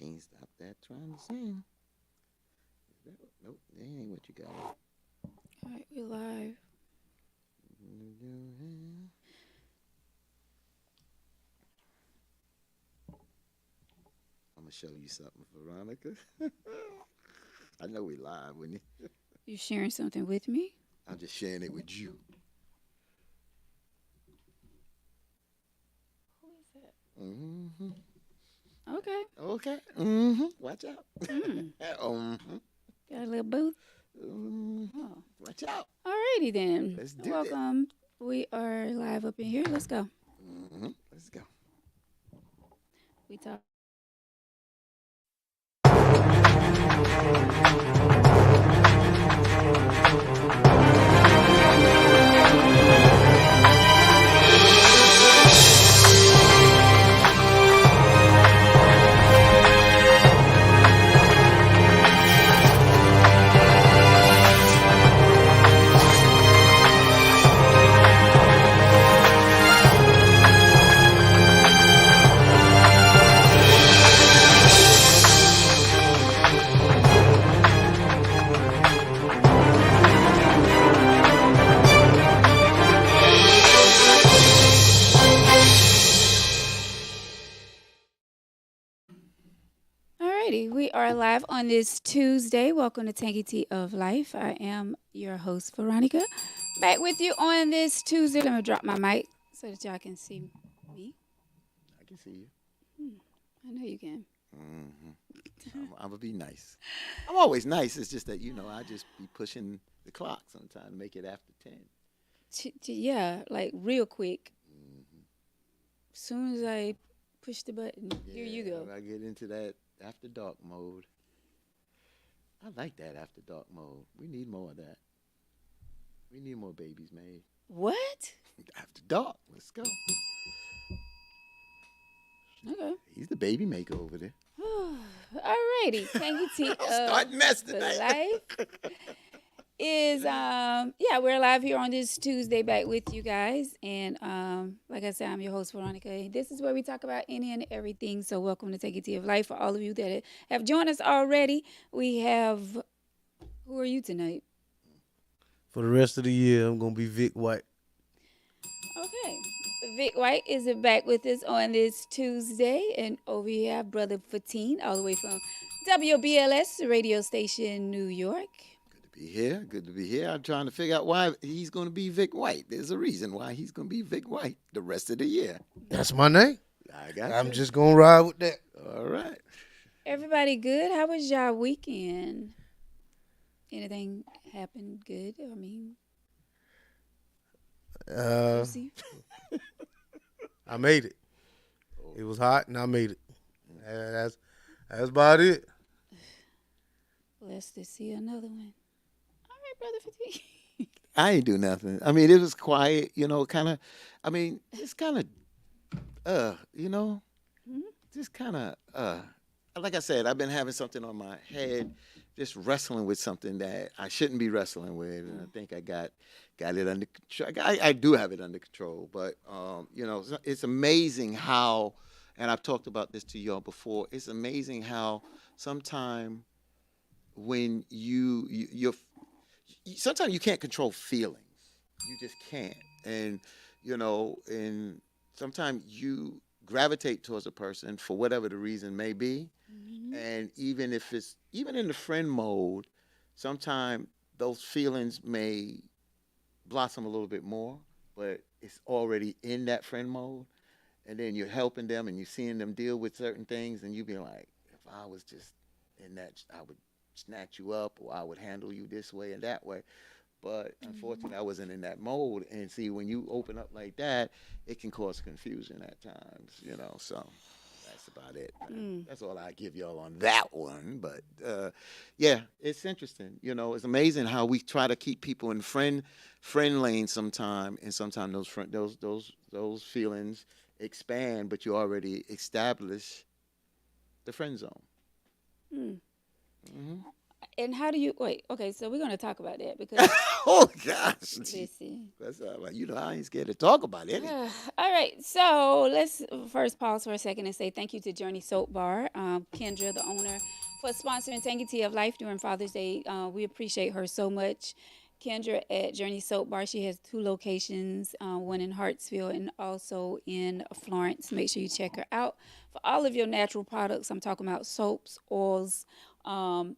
Can't stop that trying to sing. Nope, that ain't what you got. All right, we live. I'm gonna show you something, Veronica. I know we live when you. You sharing something with me? I'm just sharing it with you. Who is that? Mm-hmm. Okay. Okay. Mm-hmm. Watch out. Mm. mm-hmm. Got a little booth. Mm-hmm. Oh. Watch out. Alrighty then. Let's do that. Welcome. We are live up in here. Let's go. Mm-hmm. Let's go. We talk. Alrighty, we are live on this Tuesday. Welcome to Tangy Tea of Life. I am your host, Veronica. Back with you on this Tuesday. Let me drop my mic so that y'all can see me. I can see you. I know you can. Mm-hmm. I'm gonna be nice. I'm always nice. It's just that I just be pushing the clock sometimes to make it after 10. Yeah, like real quick. Mm-hmm. As soon as I push the button, here you go. I get into that after dark mode. I like that after dark mode. We need more of that. We need more babies made. What? After dark. Let's go. Okay. He's the baby maker over there. Alrighty, Tangy Tea of Starting mess tonight. Life is yeah, we're live here on this Tuesday back with you guys, and like I said, I'm your host Veronica. This is where we talk about any and everything. So welcome to Tangy Tea of Life. For all of you that have joined us already, we have. Who are you tonight? For the rest of the year, I'm gonna be Vic White. Okay. Vic White is back with us on this Tuesday. And over here, I have Brother Fatine, all the way from WBLS radio station, New York. Good to be here. Good to be here. I'm trying to figure out why he's going to be Vic White. There's a reason why he's going to be Vic White the rest of the year. That's my name. I got I'm you. just gonna ride with that. All right. Everybody good? How was y'all weekend? Anything happened good? I mean, juicy? I made it. It was hot, and I made it. That's about it. Blessed to see another one. All right, Brother Fatine. I ain't do nothing. I mean, it was quiet, kind of. I mean, it's kind of, Mhm. just kind of, like I said, I've been having something on my head, just wrestling with something that I shouldn't be wrestling with, and I think I got it under control. I do have it under control, but it's amazing how, and I've talked about this to y'all before. It's amazing how sometime when sometimes you can't control feelings. You just can't. And sometimes you gravitate towards a person for whatever the reason may be. Mhm. And even in the friend mode, sometimes those feelings may blossom a little bit more, but it's already in that friend mode. And then you're helping them and you're seeing them deal with certain things, and you be like, if I was just in that, I would snatch you up, or I would handle you this way and that way. But unfortunately, I wasn't in that mode. And see, when you open up like that, it can cause confusion at times. So that's about it. That's all I give y'all on that one. But yeah, it's interesting. It's amazing how we try to keep people in friend lane sometime, and sometimes those feelings expand, but you already establish the friend zone. Mm. Hmm. And how do you wait? Okay, so we're gonna talk about that because Oh gosh, listen. that's all right. I ain't scared to talk about anything. All right, so let's first pause for a second and say thank you to Journey Soap Bar, Kendra, the owner, for sponsoring Tangy Tea of Life during Father's Day. We appreciate her so much. Kendra at Journey Soap Bar, she has two locations, one in Hartsville and also in Florence. Make sure you check her out for all of your natural products. I'm talking about soaps, oils, um,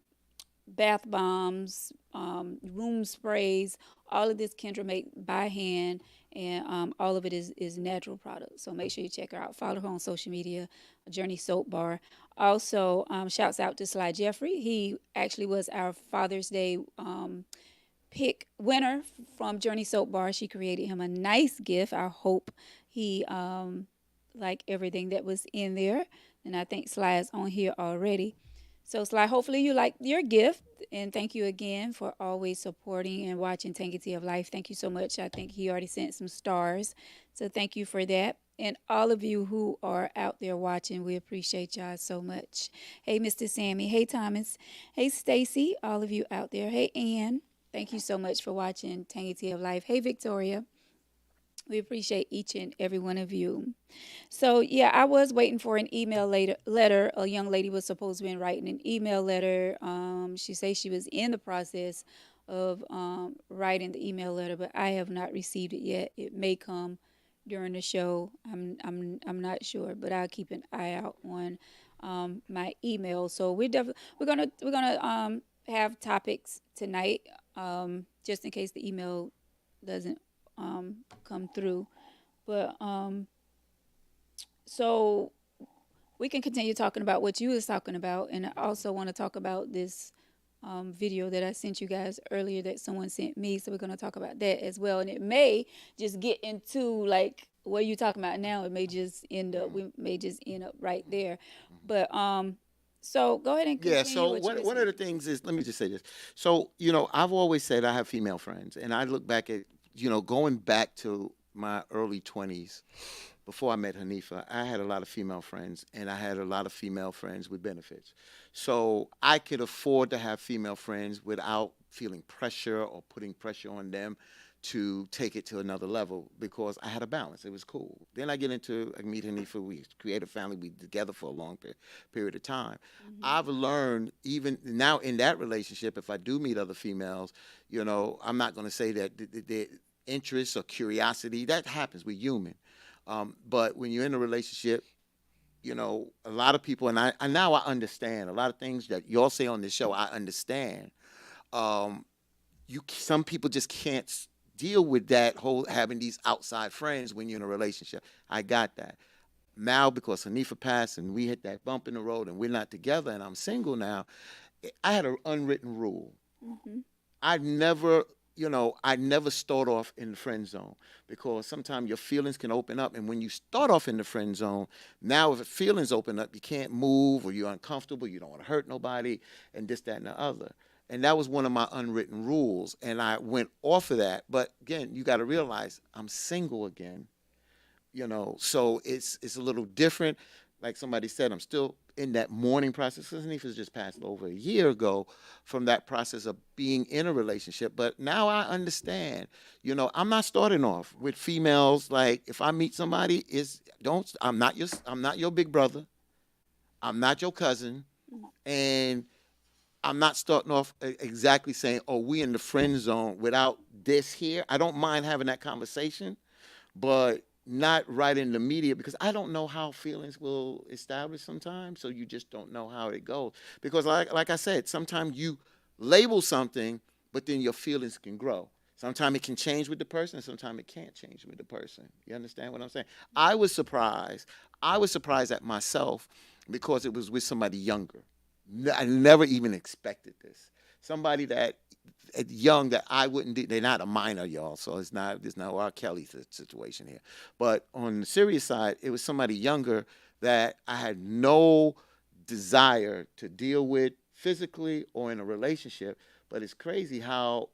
bath bombs, room sprays. All of this Kendra make by hand, and all of it is natural products. So make sure you check her out. Follow her on social media, Journey Soap Bar. Also, shouts out to Sly Jeffrey. He actually was our Father's Day pick winner from Journey Soap Bar. She created him a nice gift. I hope he like everything that was in there. And I think Sly is on here already. So Sly, hopefully you like your gift. And thank you again for always supporting and watching Tangy of Life. Thank you so much. I think he already sent some stars. So thank you for that. And all of you who are out there watching, we appreciate y'all so much. Hey, Mr. Sammy. Hey, Thomas. Hey, Stacy. All of you out there. Hey, Ann. Thank you so much for watching Tangy Tea of Life. Hey, Victoria. We appreciate each and every one of you. So, yeah, I was waiting for an letter. A young lady was supposed to be writing an email letter. She says she was in the process of writing the email letter, but I have not received it yet. It may come during the show. I'm not sure, but I'll keep an eye out on my email. So we're gonna have topics tonight, just in case the email doesn't come through. But so we can continue talking about what you was talking about, and I also want to talk about this video that I sent you guys earlier that someone sent me. So we're gonna talk about that as well, and it may just get into like what you talking about now. It may just end up Mhm, we may just end up right mhm, there, mhm. but so go ahead and Yeah. continue So what you were one of saying. the things is, let me just say this. So I've always said I have female friends, and I look back at going back to my early 20s before I met Hanifa. I had a lot of female friends, and I had a lot of female friends with benefits. So I could afford to have female friends without feeling pressure or putting pressure on them to take it to another level because I had a balance. It was cool. Then I meet Hanifa, we create a family, we together for a long period of time. Hmm. I've learned even now in that relationship, if I do meet other females, I'm not going to say that the interest or curiosity that happens. We're human, but when you're in a relationship, a lot of people, and I now I understand a lot of things that y'all say on this show. I understand. Um, some people just can't deal with that whole having these outside friends when you're in a relationship. I got that now because Hanifa passed and we hit that bump in the road and we're not together and I'm single now. I had an unwritten rule. Hmm. I never, I never start off in the friend zone because sometimes your feelings can open up. And when you start off in the friend zone, now if the feelings open up, you can't move or you're uncomfortable, you don't want to hurt nobody, and this, that, and the other. And that was one of my unwritten rules. And I went off of that. But again, you got to realize I'm single again, so it's a little different. Like somebody said, I'm still in that mourning process. Hanifa's just passed over a year ago from that process of being in a relationship. But now I understand. I'm not starting off with females. Like if I meet somebody, is don't I'm not your big brother. I'm not your cousin, and I'm not starting off exactly saying, "Oh, we in the friend zone." Without this here, I don't mind having that conversation, but not right in the media because I don't know how feelings will establish sometimes. So you just don't know how it goes. Because like I said, sometimes you label something, but then your feelings can grow. Sometimes it can change with the person, sometimes it can't change with the person. You understand what I'm saying? I was surprised. I was surprised at myself because it was with somebody younger. I never even expected this. Somebody that young that I wouldn't do. They're not a minor, y'all. So there's no R. Kelly situation here. But on the serious side, it was somebody younger that I had no desire to deal with physically or in a relationship. But it's crazy how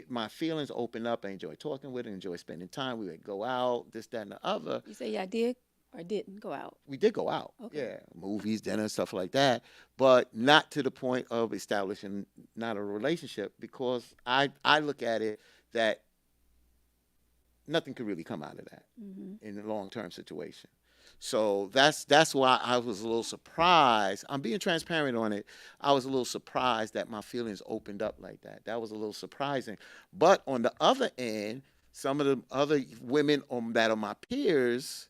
my feelings open up. I enjoy talking with her, enjoy spending time. We would go out, this, that, and the other. You say y'all did? or didn't go out? We did go out, Okay. yeah, movies, dinner, stuff like that, but not to the point of establishing not a relationship because I look at it that nothing could really come out of that Mm-hmm. in a long term situation. So that's why I was a little surprised. I'm being transparent on it. I was a little surprised that my feelings opened up like that. That was a little surprising. But on the other end, some of the other women that are my peers,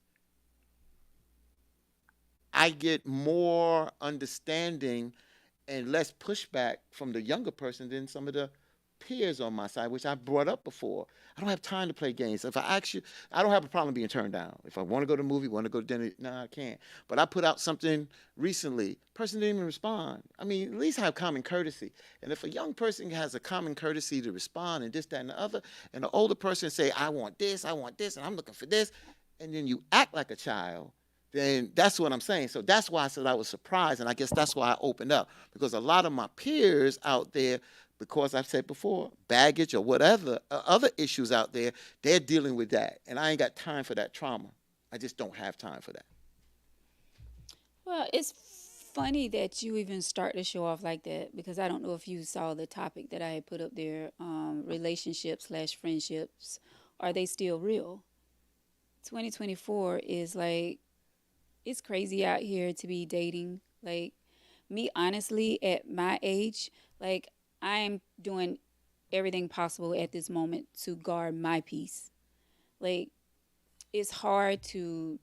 I get more understanding and less pushback from the younger person than some of the peers on my side, which I brought up before. I don't have time to play games. If I ask you, I don't have a problem being turned down. If I want to go to a movie, want to go to dinner, no, I can't. But I put out something recently. Person didn't even respond. I mean, at least have common courtesy. And if a young person has a common courtesy to respond and this, that, and the other, and the older person say, I want this, and I'm looking for this, and then you act like a child, then that's what I'm saying. So that's why I said I was surprised, and I guess that's why I opened up because a lot of my peers out there, because I've said before, baggage or whatever other issues out there, they're dealing with that, and I ain't got time for that trauma. I just don't have time for that. Well, it's funny that you even start to show off like that because I don't know if you saw the topic that I had put up there. Relationships slash friendships, are they still real? 2024 is like it's crazy out here to be dating. Like me, honestly, at my age, like I'm doing everything possible at this moment to guard my peace. Like it's hard to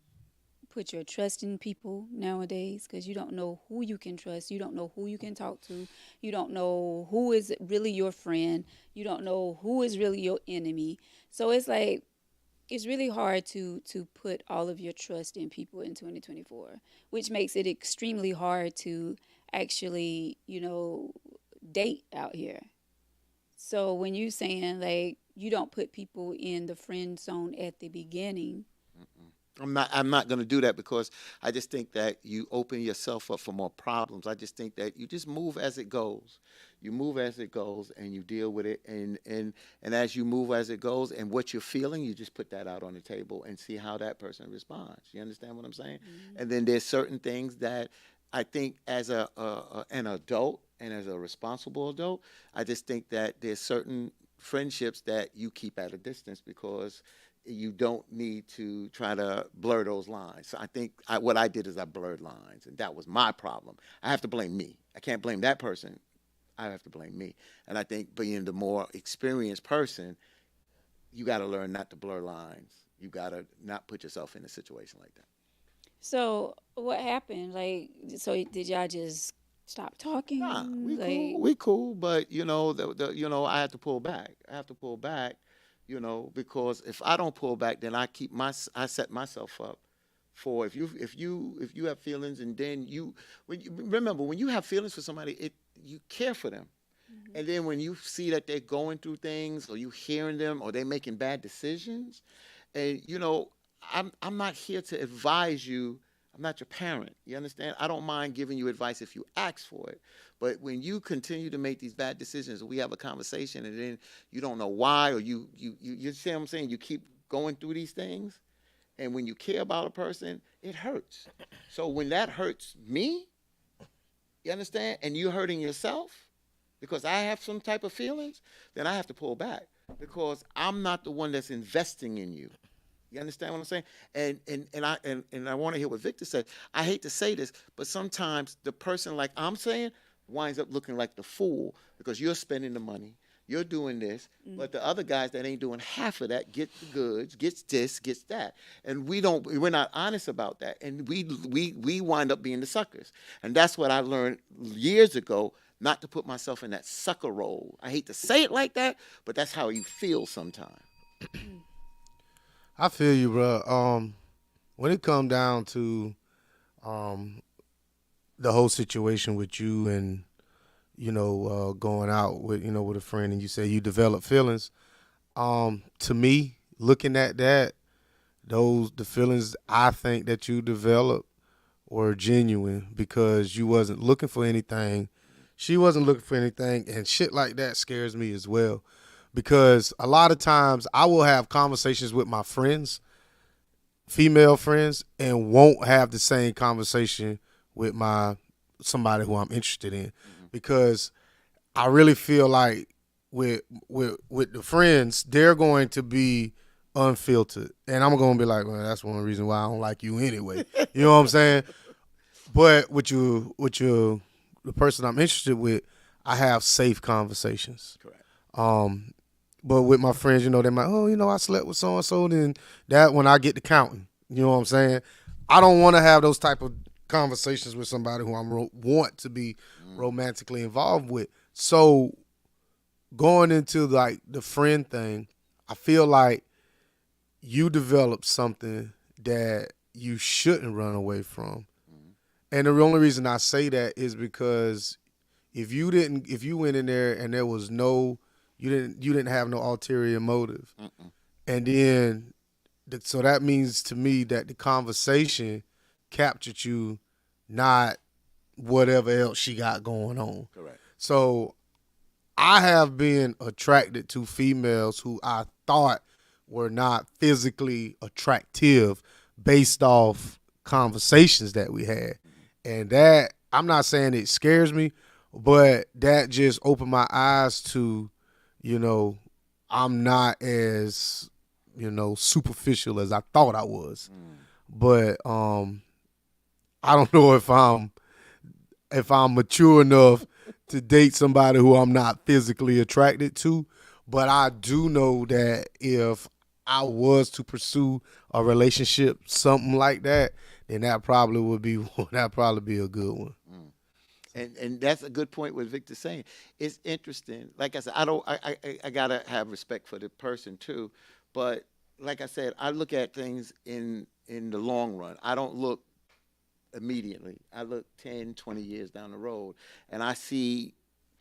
put your trust in people nowadays because you don't know who you can trust. You don't know who you can talk to. You don't know who is really your friend. You don't know who is really your enemy. So it's like it's really hard to put all of your trust in people in 2024, which makes it extremely hard to actually, date out here. So when you saying like you don't put people in the friend zone at the beginning, I'm not going to do that because I just think that you open yourself up for more problems. I just think that you just move as it goes. You move as it goes and you deal with it and as you move as it goes and what you're feeling, you just put that out on the table and see how that person responds. You understand what I'm saying? mm, And then there's certain things that I think as an adult and as a responsible adult, I just think that there's certain friendships that you keep at a distance because you don't need to try to blur those lines. So I think what I did is I blurred lines, and that was my problem. I have to blame me. I can't blame that person. I have to blame me. And I think being the more experienced person, you got to learn not to blur lines. You got to not put yourself in a situation like that. so what happened? Like, so did y'all just stop Nah, talking? we cool, Like, we cool, but I have to pull back. I have to pull back, because if I don't pull back, then I set myself up for if you have feelings and then remember when you have feelings for somebody, you care for them, mhm. and then when you see that they're going through things or you hearing them or they're making bad decisions, and I'm not here to advise you. I'm not your parent. You understand? I don't mind giving you advice if you ask for it. But when you continue to make these bad decisions, we have a conversation and then you don't know why, or you see what I'm saying? You keep going through these things. And when you care about a person, it hurts. So when that hurts me, you understand? And you're hurting yourself because I have some type of feelings, then I have to pull back because I'm not the one that's investing in you. You understand what I'm saying? And I want to hear what Victor said. I hate to say this, but sometimes the person like I'm saying winds up looking like the fool because you're spending the money, you're doing this, Mm. but the other guys that ain't doing half of that get the goods, gets this, gets that, and we're not honest about that, and we wind up being the suckers, and that's what I learned years ago. Not to put myself in that sucker role. I hate to say it like that, but that's how you feel sometimes. Mm. I feel you, bro. When it come down to um the whole situation with you and going out with a friend, and you say you develop feelings. To me, looking at that, the feelings I think that you developed were genuine because you wasn't looking for anything. She wasn't looking for anything, and shit like that scares me as well. Because a lot of times I will have conversations with my friends female friends and won't have the same conversation with my somebody who I'm interested in Hmm. because I really feel like with with the friends, they're going to be unfiltered, and I'm gonna be like, well, that's one reason why I don't like you anyway. You know what I'm saying? But with you, the person I'm interested with, I have safe conversations. Correct. Um, but with my friends, they might, oh, I slept with so and so. Then that when I get to counting, you know what I'm saying? I don't want to have those type of conversations with somebody who want to be Mm. romantically involved with. So going into like the friend thing, I feel like you develop something that you shouldn't run away from. Mm. And the only reason I say that is because if you went in there and there was no, you didn't have no ulterior motive, Mm-mm. and then so that means to me that the conversation captured you, not whatever else she got going on. Correct. So I have been attracted to females who I thought were not physically attractive based off conversations that we had. Mm-hmm. And that, I'm not saying it scares me, but that just opened my eyes to, you know, I'm not as, superficial as I thought I was. Mm. But I don't know if I'm mature enough to date somebody who I'm not physically attracted to. But I do know that if I was to pursue a relationship, something like that, then that probably would be that probably be a good one. Mm. And that's a good point what Victor's saying. It's interesting. Like I said, I don't I gotta have respect for the person too. But like I said, I look at things in the long run. I don't look immediately. I look 10, 20 years down the road and I see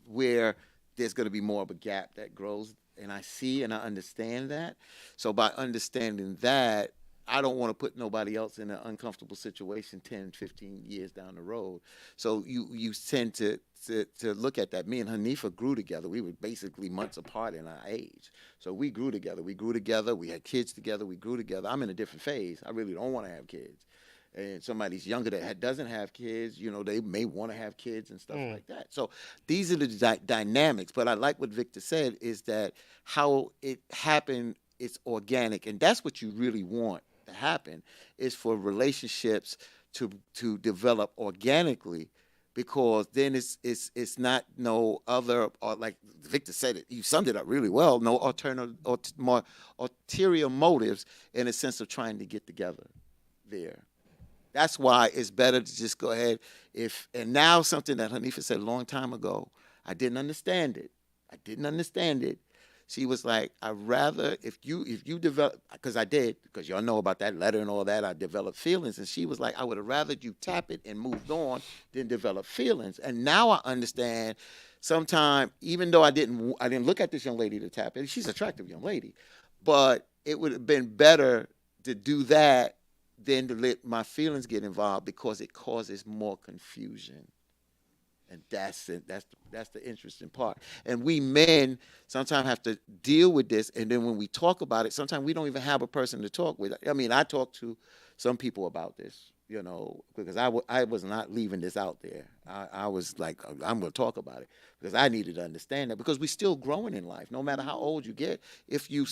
where there's going to be more of a gap that grows. And I see and I understand that. So by understanding that, I don't want to put nobody else in an uncomfortable situation 10, 15 years down the road. So you tend to look at that. Me and Hanifa grew together. We were basically months apart in our age. So we grew together. We grew together. We had kids together. We grew together. I'm in a different phase. I really don't want to have kids. And somebody's younger that doesn't have kids, they may want to have kids and stuff Mm. like that. So these are the dynamics. But I like what Victor said is that how it happened, it's organic, and that's what you really want to happen is for relationships to develop organically. Because then it's not no other, or like Victor said it, you summed it up really well. No alternative or more ulterior motives in a sense of trying to get together there. That's why it's better to just go ahead. If and now something that Hanifa said a long time ago, I didn't understand it. I didn't understand it. She was like, "I'd rather if you develop because I did because y'all know about that letter and all that. I developed feelings, and she was like, I would have rather you tap it and moved on than develop feelings. And now I understand. Sometime even though I didn't look at this young lady to tap it. She's an attractive young lady, but it would have been better to do that than to let my feelings get involved because it causes more confusion. And that's it. That's the interesting part. And we men sometimes have to deal with this. And then when we talk about it, sometimes we don't even have a person to talk with. I mean, I talk to some people about this, because I was not leaving this out there. I was like, I'm going to talk about it because I needed to understand that because we're still growing in life. No matter how old you get, if you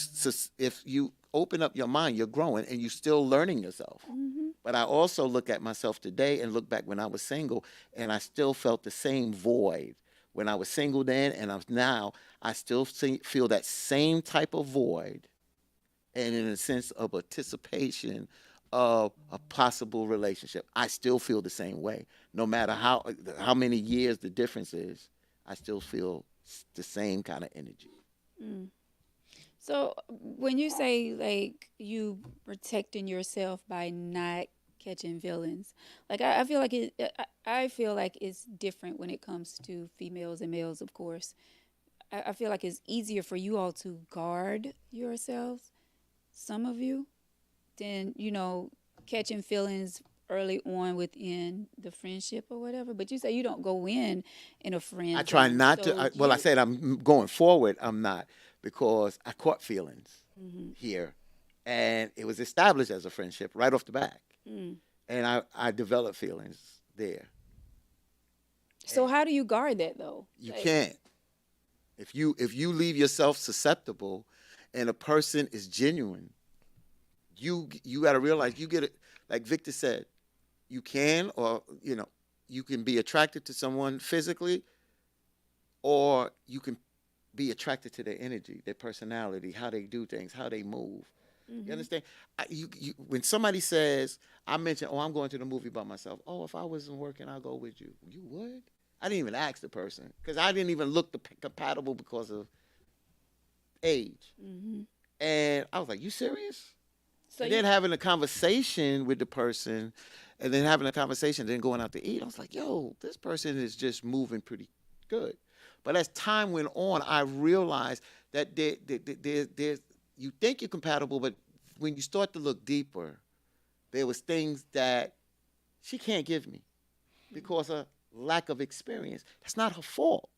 open up your mind, you're growing and you're still learning yourself. Mm-hmm. But I also look at myself today and look back when I was single, and I still felt the same void when I was single then, and I'm now. I still feel that same type of void, and in a sense of anticipation of a possible relationship. I still feel the same way, no matter how many years the difference is. I still feel the same kind of energy. Mm. So when you say like you protecting yourself by not catching villains, like I feel like I feel like it's different when it comes to females and males, of course. I feel like it's easier for you all to guard yourselves, some of you, than catching feelings early on within the friendship or whatever. But you say you don't go in a I friend try zone, not to. so Well, I you. said I'm going forward. I'm not because I caught feelings Mhm. here. and it was established as a friendship right off the bat. Mm. And I developed feelings there. So And how do you guard that though? you Like, can't. If you leave yourself susceptible and a person is genuine, you got to realize you get it. Like Victor said, you can, or you can be attracted to someone physically, or you can be attracted to their energy, their personality, how they do things, how they move. You hmm understand? When somebody says, I mentioned, oh, I'm going to the movie by myself. Oh, if I wasn't working, I'll go with you. You would? I didn't even ask the person because I didn't even look compatible because of age. hmm And I was like, you serious? So And you then having a conversation with the person, and then having a conversation, then going out to eat, I was like, yo, this person is just moving pretty good. But as time went on, I realized that you think you're compatible, but when you start to look deeper, there was things that she can't give me because of lack of experience. That's not her fault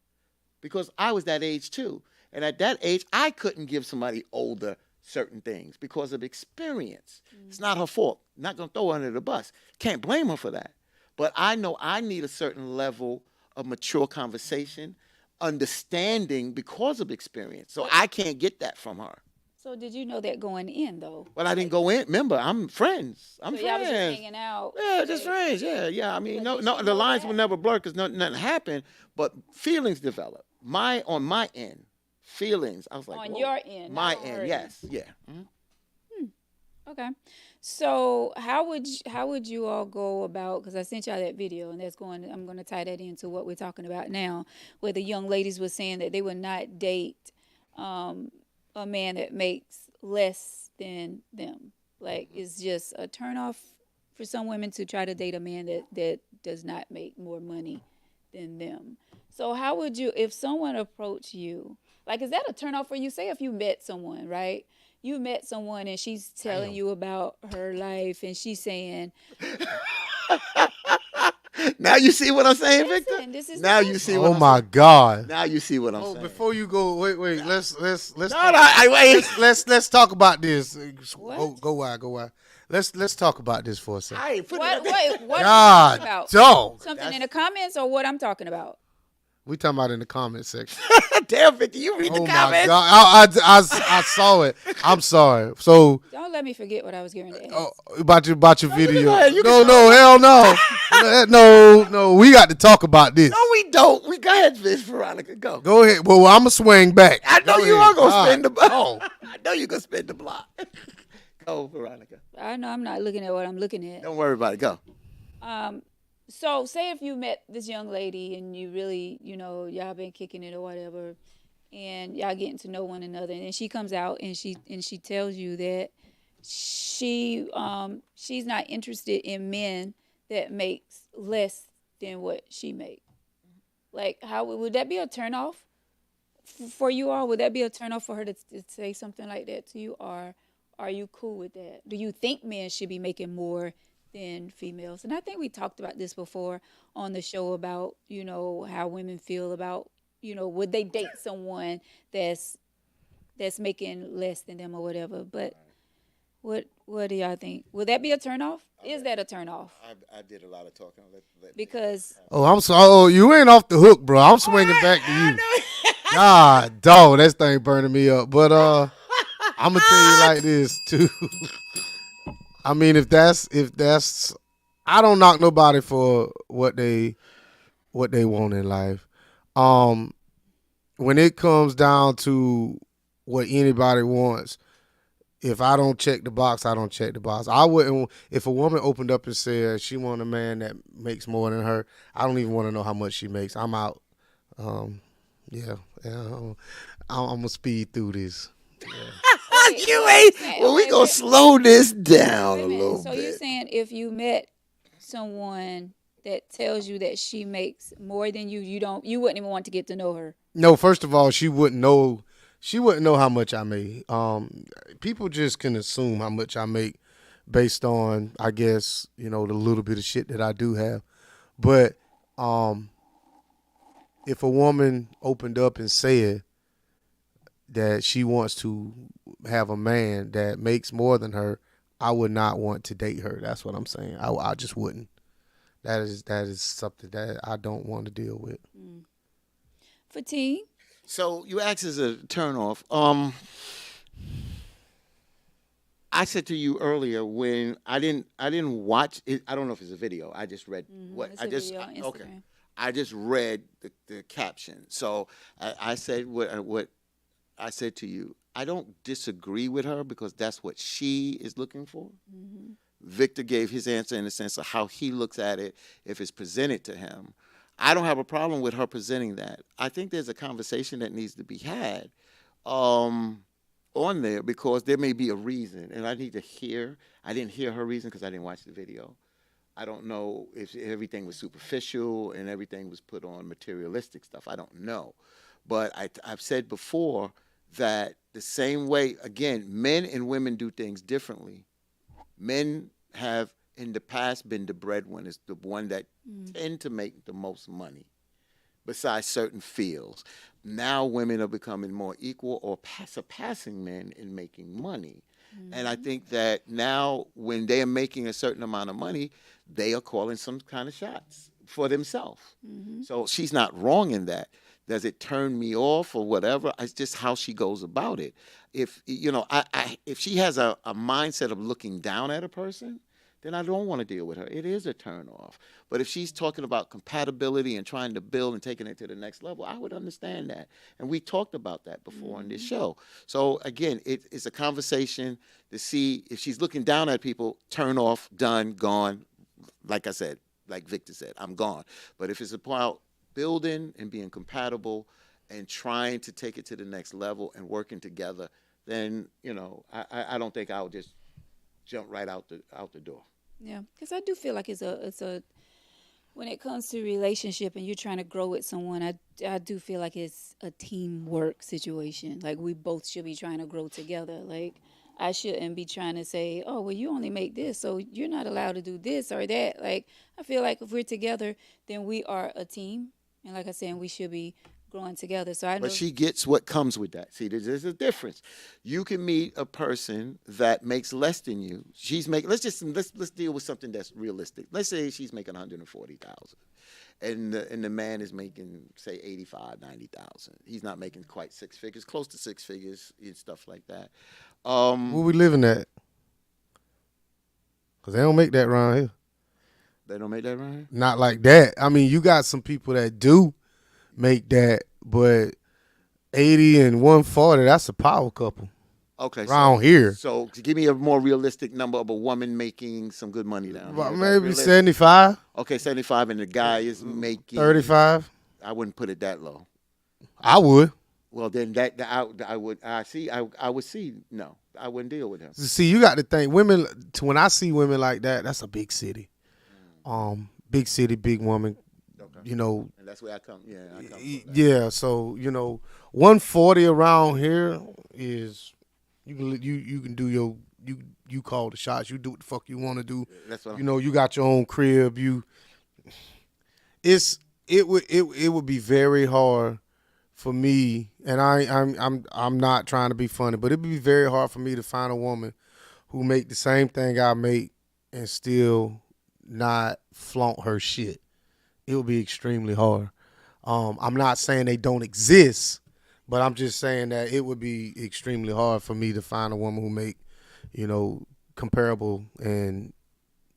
because I was that age too. And at that age, I couldn't give somebody older certain things because of experience. It's not her fault. Not going to throw her under the bus. Can't blame her for that. But I know I need a certain level of mature conversation, understanding because of experience. So so, I can't get that from her. so did you know that going in though? Well, I didn't Like, go in. Remember, I'm friends. I'm so y'all was just friends. hanging out. Yeah, just Like, friends. Yeah, yeah. I mean, but no, did no. she The know lines will that? never blur because nothing happened. But feelings develop. On my end, feelings. I was like, On whoa. your end, not My on her end, end. yes, yeah. Hmm. Okay. So how would you all go about? Because I sent y'all that video, and that's going. I'm going to tie that into what we're talking about now, where the young ladies were saying that they would not date um, a man that makes less than them. Like it's just a turnoff for some women to try to date a man that does not make more money than them. So how would you, if someone approached you, like is that a turnoff for you? Say if you met someone, right? You met someone and she's telling Damn. you about her life and she's saying, Now you see what I'm saying, Victor. listen, this is the Now you see what Oh I'm saying. my God. Now you see what I'm Oh, saying. before you go, wait. Let's No, talk. no, wait. Let's talk about this. what? Go wide. Let's talk about this for a second. I ain't put it What out there. wait, what are we talking God, about? dog. Something in That's the comments or what I'm talking about? We talking about in the comment section. damn, Victor. You read the Oh my comments. God, I saw it. I'm sorry. So Don't let me forget what I was going to ask. about your No, you can video. go ahead. You No, can no, hell no. No. We got to talk about this. No, we don't. We go ahead, Miss Veronica. Go. Go ahead. Well, I'm gonna swing back. I know Go you ahead. are gonna God, spin the block. dog. I know you're gonna spin the block. Go, Veronica. I know I'm not looking at what I'm looking at. Don't worry about it. Go. Um, so say if you met this young lady and you really, y'all been kicking it or whatever, and y'all getting to know one another, and then she comes out and she tells you that she's not interested in men that makes less than what she makes. Like, how would that be a turnoff for you all? Would that be a turnoff for her to say something like that to you, or are you cool with that? Do you think men should be making more than females? And I think we talked about this before on the show about how women feel about would they date someone that's making less than them or whatever. But what do y'all think? Would that be a turnoff? Is that a turnoff? I did a lot of talking. Let me. Because Oh, I'm sorry. Oh, you ain't off the hook, bro. I'm swinging back to you. God, dog, that thing burning me up. But I'm gonna tell you like this too. I mean, if that's, I don't knock nobody for what they want in life. Um, when it comes down to what anybody wants, if I don't check the box, I don't check the box. I wouldn't. If a woman opened up and said she want a man that makes more than her, I don't even want to know how much she makes. I'm out. Um, yeah, I'm gonna speed through this. wait, You so ain't. saying, Well, we wait, gonna wait, slow this down wait a a minute. little So you're bit. saying if you met someone that tells you that she makes more than you, you wouldn't even want to get to know her. No, first of all, she wouldn't know. She wouldn't know how much I make. People just can assume how much I make based on, I guess, the little bit of shit that I do have. But if a woman opened up and said, that she wants to have a man that makes more than her, I would not want to date her. That's what I'm saying. I just wouldn't. That is something that I don't want to deal with. Mm. Fatigue. So you asked as a turn off. I said to you earlier when I didn't watch it. I don't know if it's a video. I just read what It's I a just video on okay. Instagram. I just read the caption. So I said what I said to you. I don't disagree with her because that's what she is looking for. Hmm. Victor gave his answer in the sense of how he looks at it if it's presented to him. I don't have a problem with her presenting that. I think there's a conversation that needs to be had um, on there because there may be a reason, and I need to hear. I didn't hear her reason because I didn't watch the video. I don't know if everything was superficial and everything was put on materialistic stuff. I don't know. But I've said before that the same way, again, men and women do things differently. Men have in the past been the breadwinners, the one that Mm. tend to make the most money besides certain fields. Now women are becoming more equal or surpassing men in making money. And I Hmm. think that now when they are making a certain amount of money, they are calling some kind of shots for themselves. Hmm. So she's not wrong in that. Does it turn me off or whatever? It's just how she goes about it. If if she has a mindset of looking down at a person, then I don't want to deal with her. It is a turn off. But if she's talking about compatibility and trying to build and taking it to the next level, I would understand that. And we talked about that before on this Hmm. show. So again, it's a conversation to see if she's looking down at people, turn off, done, gone. Like I said, like Victor said, I'm gone. But if it's about building and being compatible and trying to take it to the next level and working together, then I don't think I'll just jump right out the door. Yeah, because I do feel like it's a when it comes to relationship and you're trying to grow with someone, I do feel like it's a teamwork situation. Like we both should be trying to grow together. Like I shouldn't be trying to say, oh well, you only make this, so you're not allowed to do this or that. Like I feel like if we're together, then we are a team, and like I said, we should be growing together. So I But know. she gets what comes with that. See, there's a difference. You can meet a person that makes less than you. She's making. Let's deal with something that's realistic. Let's say she's making 140,000, and the man is making say 85, 90,000. He's not making quite six figures, close to six figures and stuff like that. Where Um, we living at? Cause they don't make that around here. they don't make that right. Not like that. I mean, you got some people that do make that, but 80 and 140, that's a power couple Okay, around here. so to give me a more realistic number of a woman making some good money down here. Is that Maybe realistic? 75, Okay, 75, and the guy is making. 35. I wouldn't put it that low. I would. Well, then I would I would see no, I wouldn't deal with him. See, you got to think women. When I see women like that, that's a big city. Big city, big woman. Okay, You know, and that's where I come. Yeah, I come from that. yeah. So 140 around here is you can do you call the shots. You do what the fuck you want to do. That's what. You got your own crib. It would be very hard for me, and I'm not trying to be funny, but it'd be very hard for me to find a woman who make the same thing I make and still not flaunt her shit. It would be extremely hard. I'm not saying they don't exist, but I'm just saying that it would be extremely hard for me to find a woman who make, you know, comparable and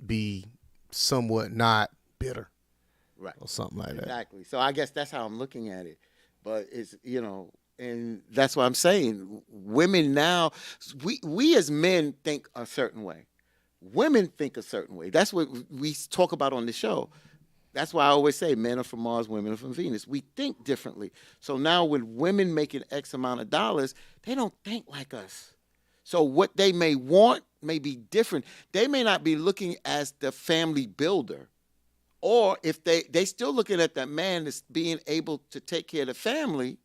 be somewhat not bitter Right. or something like that. Exactly. So I guess that's how I'm looking at it. But and that's what I'm saying. Women now, we as men think a certain way. Women think a certain way. That's what we talk about on the show. That's why I always say men are from Mars, women are from Venus. We think differently. So now with women making X amount of dollars, they don't think like us. So what they may want may be different. They may not be looking as the family builder. Or if they still looking at that man as being able to take care of the family,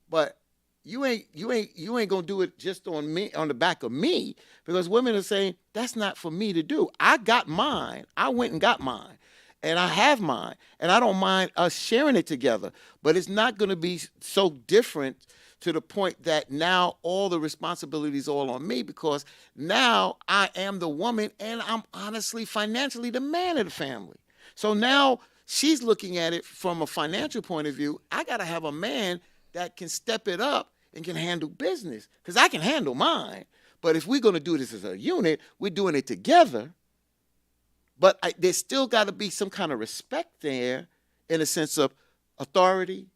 but you ain't gonna do it just on me on the back of me because women are saying that's not for me to do. I got mine. I went and got mine. And I have mine. And I don't mind us sharing it together. But it's not gonna be so different to the point that now all the responsibility is all on me because now I am the woman and I'm honestly financially the man of the family. So now she's looking at it from a financial point of view. I got to have a man that can step it up and can handle business because I can handle mine. But if we're going to do this as a unit, we're doing it together. But there's still got to be some kind of respect there in a sense of authority.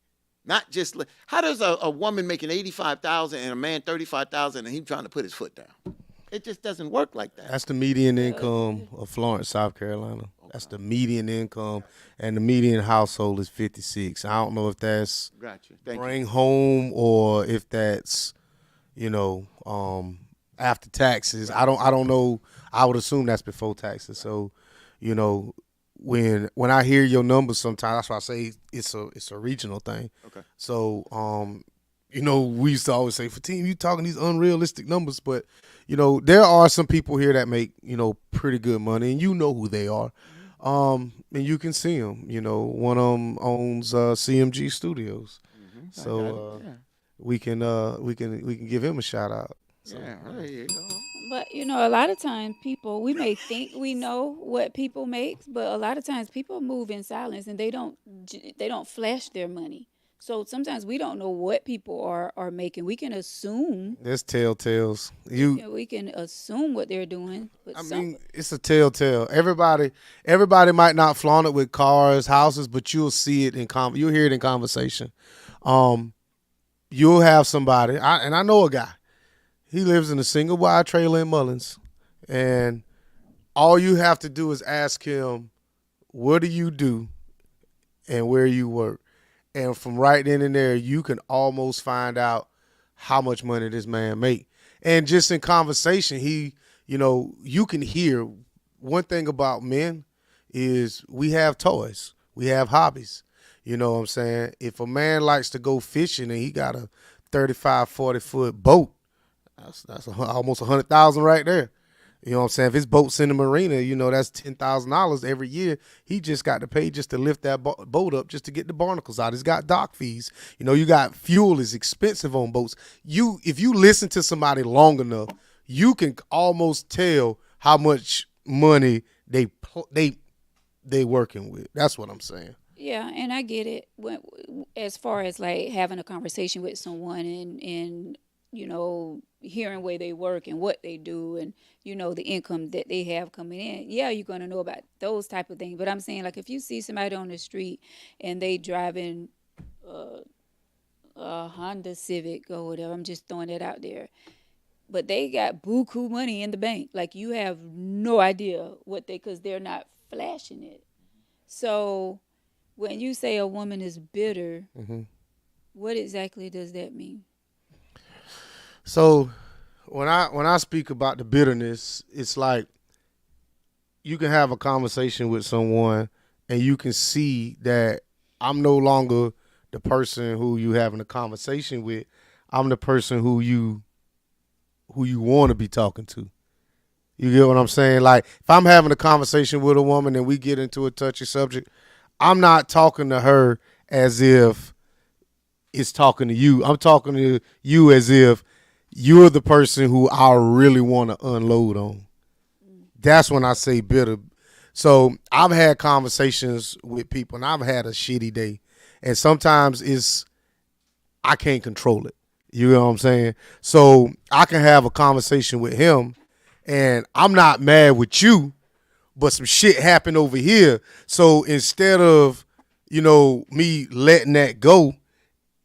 Not just how does a woman making 85,000 and a man 35,000 and he trying to put his foot down? It just doesn't work like that. That's the median income of Florence, South Carolina. That's the median income, and the median household is 56. I don't know if that's Gotcha. Thank bring you. home or if that's you know after taxes. I don't know. I would assume that's before taxes. So, you know, when I hear your numbers, sometimes that's why I say it's a regional thing. Okay. So, we used to always say, for team, you talking these unrealistic numbers, but there are some people here that make pretty good money, and you know who they are. And you can see them. One of them owns CMG Studios, I got it. so Yeah. we can give him a shout out. So Yeah. There you go. But a lot of times people, we may think we know what people make, but a lot of times people move in silence and they don't flash their money. So sometimes we don't know what people are making. We can assume. there's telltales. We can assume what they're doing, but I mean, it's a telltale. Everybody might not flaunt it with cars, houses, but you'll see it you'll hear it in conversation. Um, you'll have somebody, and I know a guy. He lives in a single wide trailer in Mullins, and all you have to do is ask him, "What do you do?" and where you work, and from right then and there, you can almost find out how much money this man make. And just in conversation, you can hear one thing about men is we have toys, we have hobbies. You know what I'm saying? If a man likes to go fishing and he got a 35, 40-foot boat, that's almost 100,000 right there. You know what I'm saying? If his boat's in the marina, that's $10,000 every year. He just got to pay just to lift that boat up just to get the barnacles out. He's got dock fees. You got fuel is expensive on boats. If you listen to somebody long enough, you can almost tell how much money they working with. That's what I'm saying. yeah, and I get it. As far as like having a conversation with someone and hearing where they work and what they do and the income that they have coming in, yeah, you're going to know about those type of things. But I'm saying, like, if you see somebody on the street and they driving a Honda Civic or whatever, I'm just throwing that out there, but they got buku money in the bank, like, you have no idea what because they're not flashing it. So when you say a woman is bitter, hmm what exactly does that mean? So when I speak about the bitterness, it's like you can have a conversation with someone and you can see that I'm no longer the person who you having a conversation with. I'm the person who you want to be talking to. You get what I'm saying? Like, if I'm having a conversation with a woman and we get into a touchy subject, I'm not talking to her as if it's talking to you. I'm talking to you as if you're the person who I really want to unload on. That's when I say bitter. So I've had conversations with people and I've had a shitty day. And sometimes I can't control it. You know what I'm saying? So I can have a conversation with him and I'm not mad with you, but some shit happened over here. So instead of, me letting that go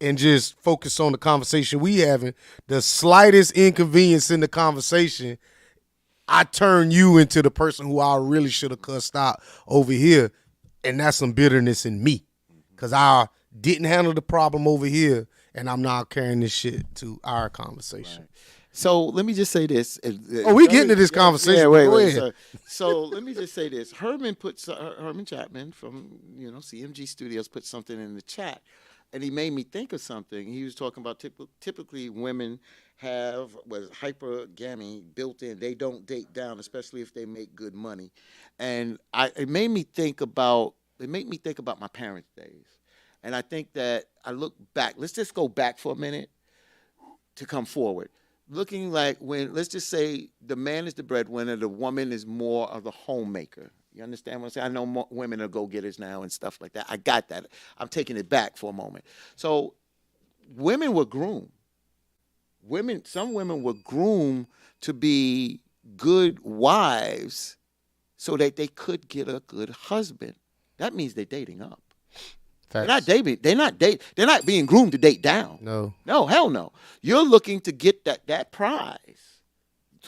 and just focus on the conversation we having, the slightest inconvenience in the conversation, I turn you into the person who I really should have cussed out over here. And that's some bitterness in me. Cause I didn't handle the problem over here and I'm now carrying this shit to our conversation. Right. So let me just say this. Oh, we getting to this conversation. Yeah, wait, Go wait. ahead. So let me just say this. Herman Chapman from CMG Studios put something in the chat, and he made me think of something. He was talking about typically women have was hypergamy built in. They don't date down, especially if they make good money, and it made me think about my parents' days, and I think that I look back. Let's just go back for a minute. to come forward. Looking like when, let's just say, the man is the breadwinner, the woman is more of the homemaker. You understand what I'm saying? I know more women are go getters now and stuff like that. I got that. I'm taking it back for a moment. So women were groomed. Some women were groomed to be good wives so that they could get a good husband. That means they're dating up. They're not Facts. dating. They're not being groomed to date down. No. No, hell no. You're looking to get that prize.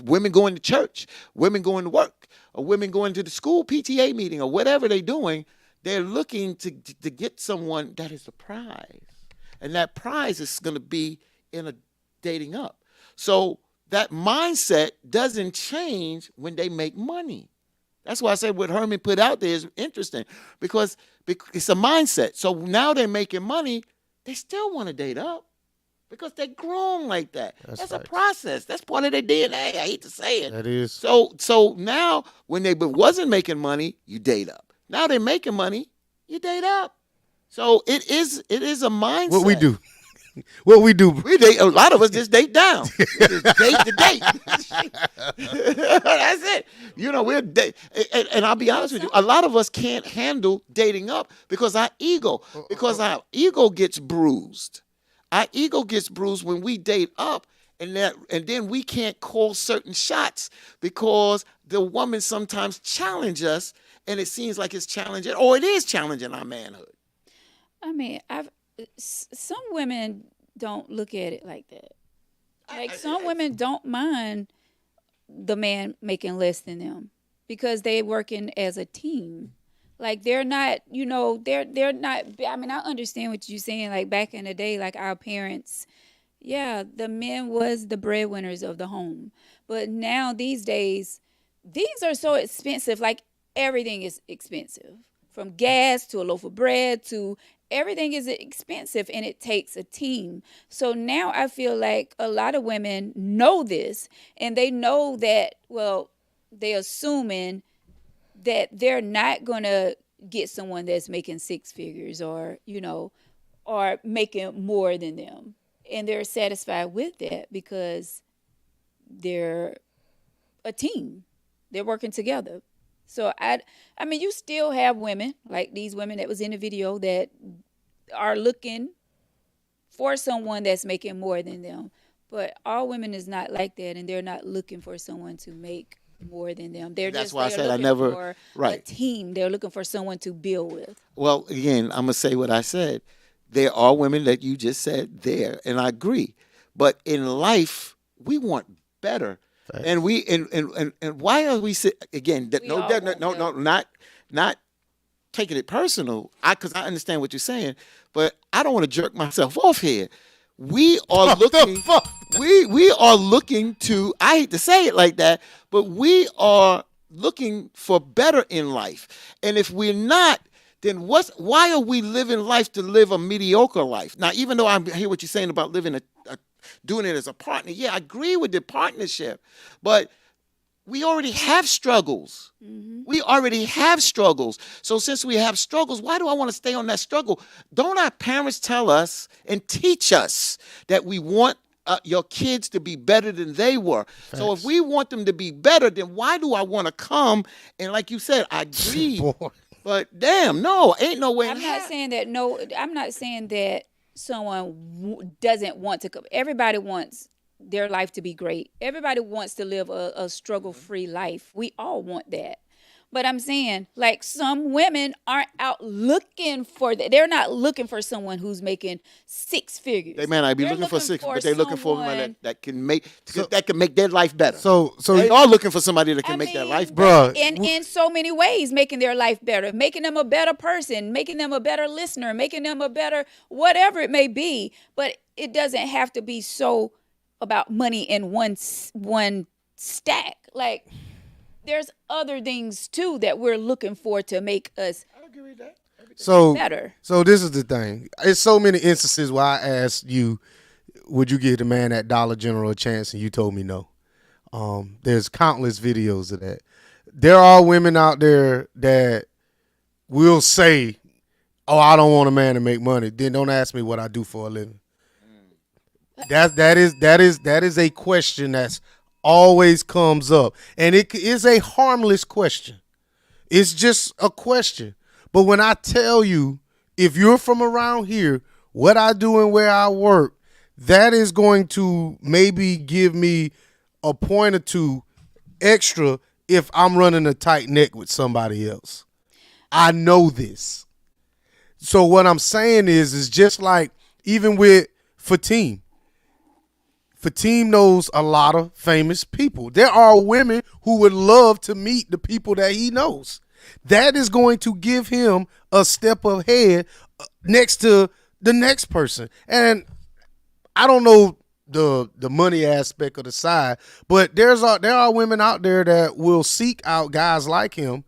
Women going to church, women going to work, or women going to the school PTA meeting, or whatever they're doing. They're looking to get someone that is a prize, and that prize is going to be in a dating up. So that mindset doesn't change when they make money. That's why I said what Herman put out there is interesting because it's a mindset. So now they're making money, they still want to date up because they're grown like that. That's a facts. process. That's part of their DNA. I hate to say it. That is. So now when they wasn't making money, you date up. Now they're making money, you date up. So it is a mindset. What we do. What we do. We date, a lot of us just date down. We just date to date. That's it. You know, we're and I'll be honest with you, a lot of us can't handle dating up because our ego gets bruised. Our ego gets bruised when we date up, and then we can't call certain shots because the woman sometimes challenge us, and it seems like it's challenging, or it is challenging our manhood. I mean, some women don't look at it like that. Like some women don't mind the man making less than them because they're working as a team. Like they're not, they're not. I mean, I understand what you're saying. Like back in the day, like our parents, yeah, the men was the breadwinners of the home. But now these days, these are so expensive. Like everything is expensive, from gas to a loaf of bread to everything is expensive, and it takes a team. So now I feel like a lot of women know this, and they know that, well, they're assuming that they're not going to get someone that's making six figures or making more than them. And they're satisfied with that because they're a team. They're working together. So I mean, you still have women like these women that was in the video that are looking for someone that's making more than them. But all women is not like that, and they're not looking for someone to make more than them. That's why I said I looking never for a right. team. They're looking for someone to build with. Well, again, I'm gonna say what I said. There are women that you just said there, and I agree. But in life, we want better. Facts. And why are we again? We all want No, not taking it personal. Because I understand what you're saying, but I don't want to jerk myself off here. We are looking. We are looking to. I hate to say it like that, but we are looking for better in life. And if we're not, then why are we living life to live a mediocre life? Now, even though I hear what you're saying about living doing it as a partner, yeah, I agree with the partnership, but we already have struggles. Mm-hmm. We already have struggles. So since we have struggles, why do I want to stay on that struggle? Don't our parents tell us and teach us that we want your kids to be better than they were? Facts. So if we want them to be better, then why do I want to come? And like you said, I agree. Boy. But damn, no, ain't no way. I'm not saying that. No, I'm not saying that someone doesn't want to come. Everybody wants their life to be great. Everybody wants to live a struggle-free life. We all want that. But I'm saying, like, some women aren't out looking for that. They're not looking for someone who's making six figures. They may not be They're looking for six, but they're looking for somebody someone- that can make their life better. So They are looking for somebody that can I make their mean, life better. bruh, in so many ways, making their life better, making them a better person, making them a better listener, making them a better whatever it may be. But it doesn't have to be so about money in one stack. Like, there's other things too that we're looking for to make us I agree with that. so better. So this is the thing. It's so many instances where I asked you, would you give the man at Dollar General a chance, and you told me no. There's countless videos of that. There are women out there that will say, "Oh, I don't want a man to make money." Then don't ask me what I do for a living. That is a question that's always comes up, and it is a harmless question. It's just a question. But when I tell you, if you're from around here, what I do and where I work, that is going to maybe give me a point or two extra if I'm running a tight neck with somebody else. I know this. So what I'm saying is just like even with Fatim. Fatim knows a lot of famous people. There are women who would love to meet the people that he knows. That is going to give him a step ahead next to the next person. And I don't know the money aspect of the side, but there are women out there that will seek out guys like him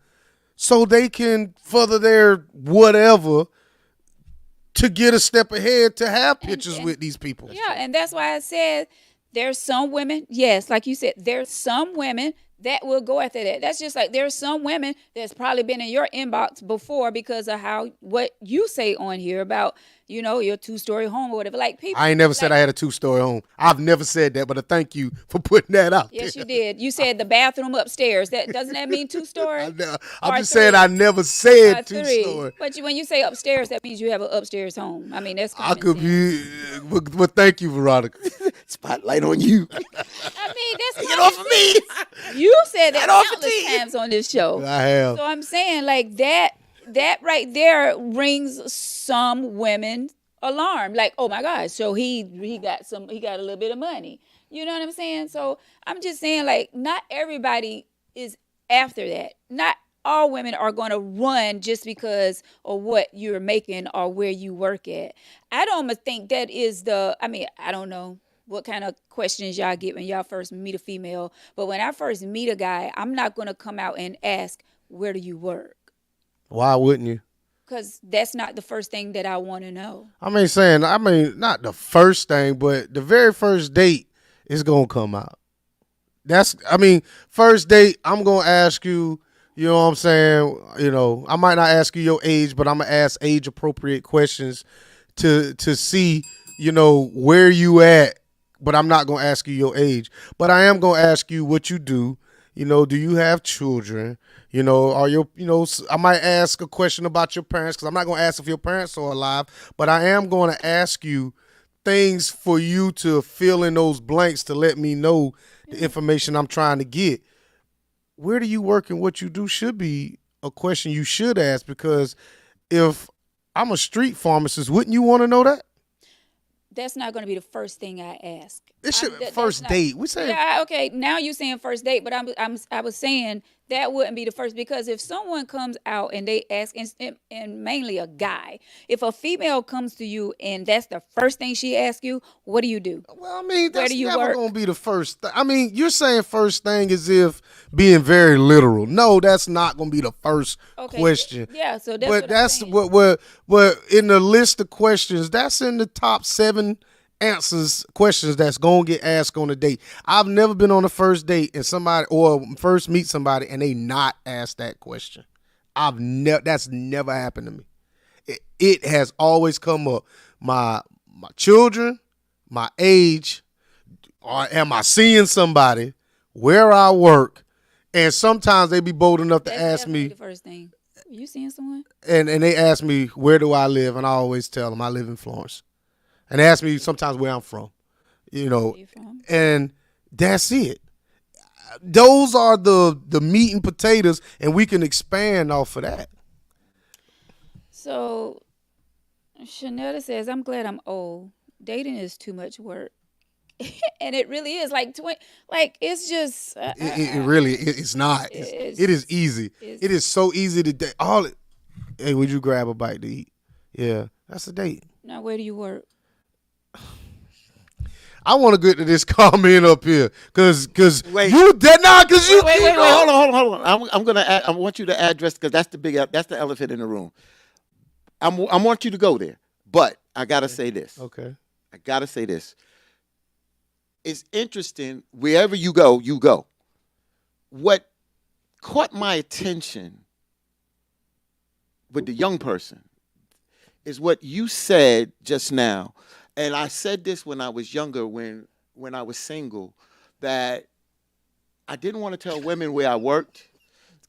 so they can further their whatever to get a step ahead to have pictures with these people. Yeah, and that's why I said there's some women, yes, like you said, there's some women that will go after that. That's just like there's some women that's probably been in your inbox before because of how what you say on here about, your 2-story home or whatever. Like people I ain't never said I had a 2-story home. I've never said that, but I thank you for putting that out Yes, there. you did. You said the bathroom upstairs. That doesn't that mean 2-story? I'm Or just saying three? I never said Three. 2-story. But when you say upstairs, that means you have an upstairs home. I mean, that's I common could sense. be, but thank you, Veronica. Spotlight on you. I mean, that's Get common off of me. sense. You said that Get off of countless T. times on this show. I have. So I'm saying like that right there rings some women alarm. Like, oh my gosh, so he got a little bit of money. You know what I'm saying? So I'm just saying like not everybody is after that. Not all women are going to run just because of what you're making or where you work at. I don't think that is I mean, I don't know what kind of questions y'all get when y'all first meet a female, but when I first meet a guy, I'm not going to come out and ask, where do you work? Why wouldn't you? Because that's not the first thing that I want to know. I mean, not the first thing, but the very first date is gonna come out. First date, I'm gonna ask you. You know what I'm saying? I might not ask you your age, but I'm gonna ask age appropriate questions to see, where you at. But I'm not gonna ask you your age. But I am gonna ask you what you do. Do you have children? Are your, I might ask a question about your parents because I'm not gonna ask if your parents are alive, but I am gonna ask you things for you to fill in those blanks to let me know the information I'm trying to get. Where do you work and what you do should be a question you should ask, because if I'm a street pharmacist, wouldn't you want to know that? That's not going to be the first thing I ask. It should first date. We say Yeah, okay. Now you're saying first date, but I was saying that wouldn't be the first, because if someone comes out and they ask, and mainly a guy, if a female comes to you and that's the first thing she asks you, what do you do? Well, I mean, Where that's do you never work? gonna be the first. You're saying first thing as if being very literal. No, that's not gonna be the first question. Yeah, so that's But what I'm that's saying. what in the list of questions. That's in the top 7 answers questions that's gonna get asked on a date. I've never been on a first date and somebody or first meet somebody and they not ask that question. That's never happened to me. It has always come up. My children, my age, or am I seeing somebody, where I work, and sometimes they be bold enough to That's ask definitely me, the first thing. Are you seeing someone? and they ask me where do I live, and I always tell them I live in Florence, and they ask me sometimes where I'm from, Where you from? and that's it. Those are the meat and potatoes, and we can expand off of that. So Shanetta says, I'm glad I'm old. Dating is too much work. And it really is like it's just It really it's not. It is easy. It is so easy to date. Hey, would you grab a bite to eat? Yeah, that's a date. now where do you work? I want to get to this comment up here, cause Wait. you did not, cause you Wait, keep wait, wait. going. Hold on. I'm gonna. I want you to address, because that's that's the elephant in the room. I want you to go there, but I gotta say this. Okay. I gotta say this. It's interesting. Wherever you go, you go. What caught my attention with the young person is what you said just now, And I said this when I was younger, when I was single, that I didn't want to tell women where I worked.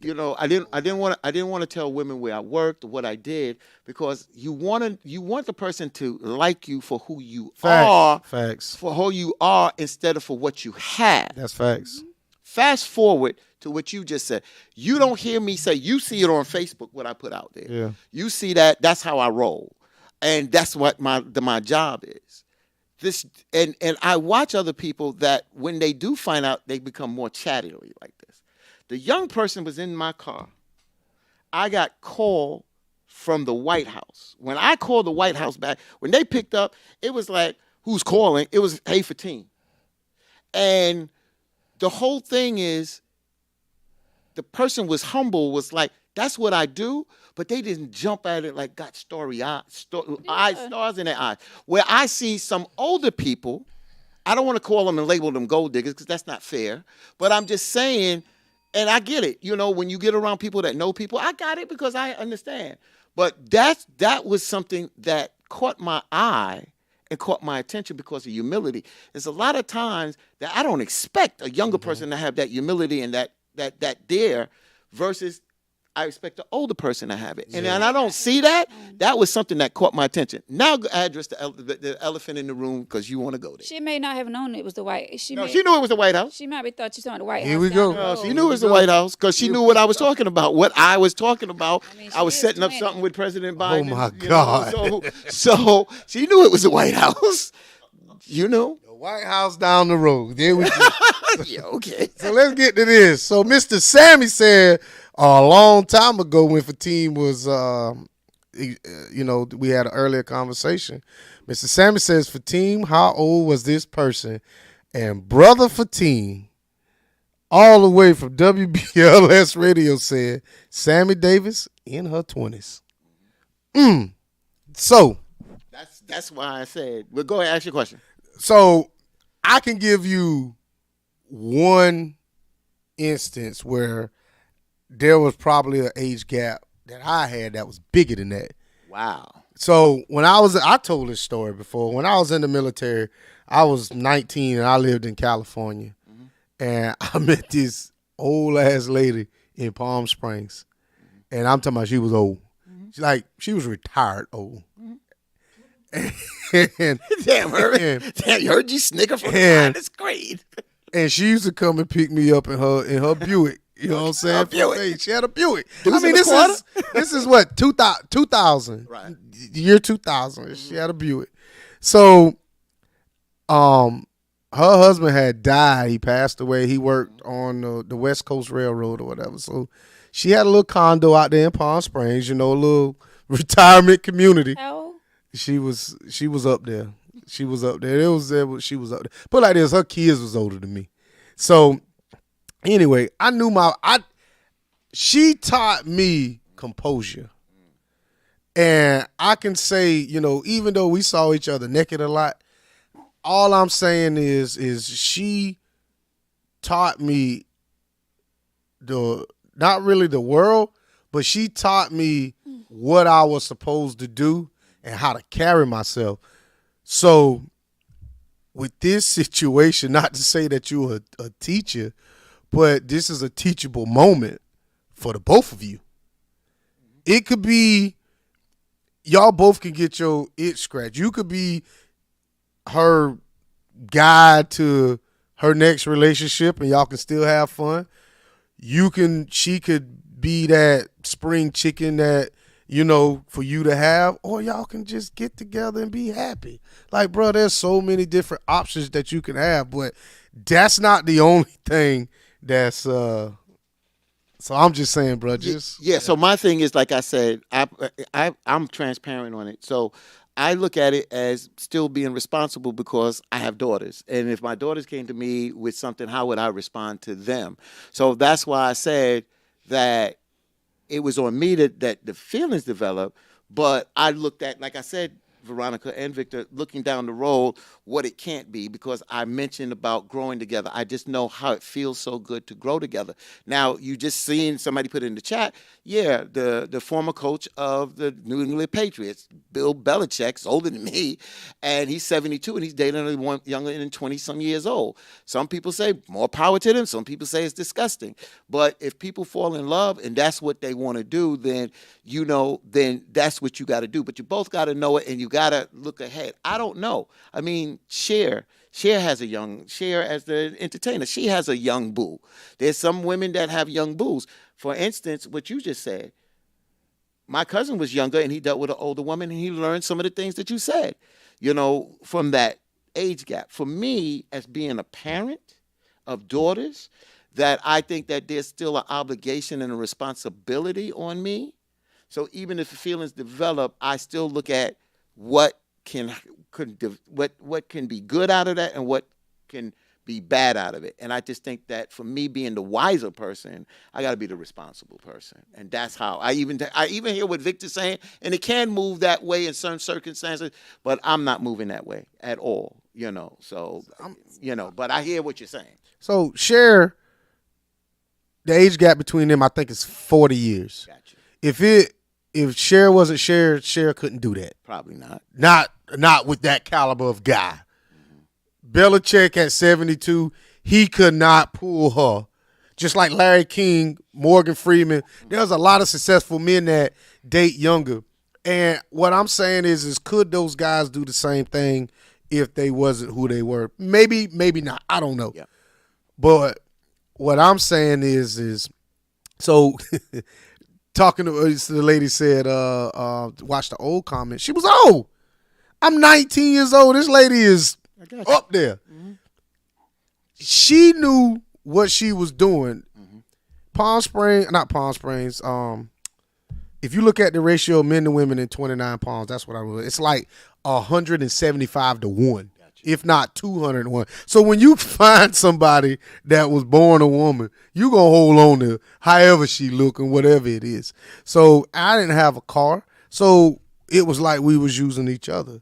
I didn't want to tell women where I worked or what I did, because you want the person to like you for who you Facts. are, Facts. for who you are instead of for what you have. That's facts. Fast forward to what you just said. You don't hear me say, you see it on Facebook what I put out there. Yeah. You see that, that's how I roll. And that's what my job is. This and I watch other people that when they do find out, they become more chatty like this. The young person was in my car. I got call from the White House. When I called the White House back, when they picked up, it was like, who's calling? It was, hey, Fatim. And the whole thing is, the person was humble, was like, that's what I do, but they didn't jump at it like got eyes, Yeah. stars in their eyes. Where I see some older people, I don't want to call them and label them gold diggers because that's not fair, but I'm just saying, and I get it, when you get around people that know people, I got it because I understand. But that was something that caught my eye and caught my attention because of humility. There's a lot of times that I don't expect a younger person to have that humility and that dare, versus I expect the older person to have it. And I don't see that. That was something that caught my attention. Now address the elephant in the room, because you want to go there. She may not have known it was the White. No, she knew it was the White House. She might be thought you saw the White Here House. we down go. the No, road. she knew it was the White House because she knew what I was talking about. What I was talking about, I mean, I was she is setting up 20. something with President Biden. my God. So she knew it was the White House. You know? The White House down the road. There we go. Yeah, okay. So let's get to this. So Mr. Sammy said a long time ago when Fatim was, we had an earlier conversation. Mr. Sammy says, Fatim, how old was this person? And brother Fatim, all the way from WBLS Radio, said, Sammy Davis in her 20s. So That's why I said. Well, go ahead, ask your question. So I can give you one instance where there was probably an age gap that I had that was bigger than that. Wow. So I told this story before. When I was in the military, I was 19 and I lived in California. And I met this old ass lady in Palm Springs. And I'm talking about she was old. She was retired old. And, Damn, damn, you heard you snicker from the side. That's great. and she used to come and pick me up in her Buick. You know what I'm saying? Buick. She had a Buick. Deuce I mean, and a quarter? this is what 2000, Right. year 2000. She had a Buick. So, her husband had died. He passed away. He worked on the West Coast Railroad or whatever. So, she had a little condo out there in Palm Springs. A little retirement community. How old? She was up there. She was up there. She was up there. Put it like this, her kids was older than me. So anyway, she taught me composure. And I can say, even though we saw each other naked a lot, all I'm saying is she taught me not really the world, but she taught me what I was supposed to do and how to carry myself. So with this situation, not to say that you're a teacher, but this is a teachable moment for the both of you. It could be y'all both can get your itch scratched. You could be her guide to her next relationship and y'all can still have fun. She could be that spring chicken that, for you to have, or y'all can just get together and be happy. Like, bro, there's so many different options that you can have, but that's not the only thing that's, so I'm just saying, bro, Yeah. So my thing is, like I said, I'm transparent on it. So I look at it as still being responsible because I have daughters, and if my daughters came to me with something, how would I respond to them? So that's why I said that it was on me that the feelings developed. But I looked at, like I said, Veronica and Victor, looking down the road, what it can't be, because I mentioned about growing together. I just know how it feels so good to grow together. Now, you just seen somebody put in the chat, yeah, the former coach of the New England Patriots, Bill Belichick's older than me, and he's 72 and he's dating a one younger than 20 some years old. Some people say more power to them. Some people say it's disgusting. But if people fall in love and that's what they want to do, then then that's what you got to do. But you both got to know it and you got to look ahead. I don't know. I mean, Cher has a young Cher as the entertainer. She has a young boo. There's some women that have young boos. For instance, what you just said, my cousin was younger and he dealt with an older woman and he learned some of the things that you said, from that age gap. For me, as being a parent of daughters, that I think that there's still an obligation and a responsibility on me. So even if the feelings develop, I still look at what what can be good out of that and what can be bad out of it. And I just think that for me being the wiser person, I got to be the responsible person. And that's how I even hear what Victor's saying, and it can move that way in certain circumstances, but I'm not moving that way at all. So but I hear what you're saying. So Cher, the age gap between them, I think, is 40 years. Gotcha. If Cher wasn't Cher couldn't do that. Probably not. Not with that caliber of guy. Belichick at 72, he could not pull her. Just like Larry King, Morgan Freeman. There's a lot of successful men that date younger. And what I'm saying is could those guys do the same thing if they wasn't who they were? Maybe not. I don't know. Yeah. But what I'm saying is so talking to the lady said, watch the old comment. She was old. I'm 19 years old. This lady is up there. Mm-hmm. She knew what she was doing. Mm-hmm. Not Palm Springs. If you look at the ratio of men to women in 29 Palms, that's what I was. It's like 175 to 1. If not 201. So when you find somebody that was born a woman, you going to hold on to however she look and whatever it is. So I didn't have a car. So it was like we was using each other.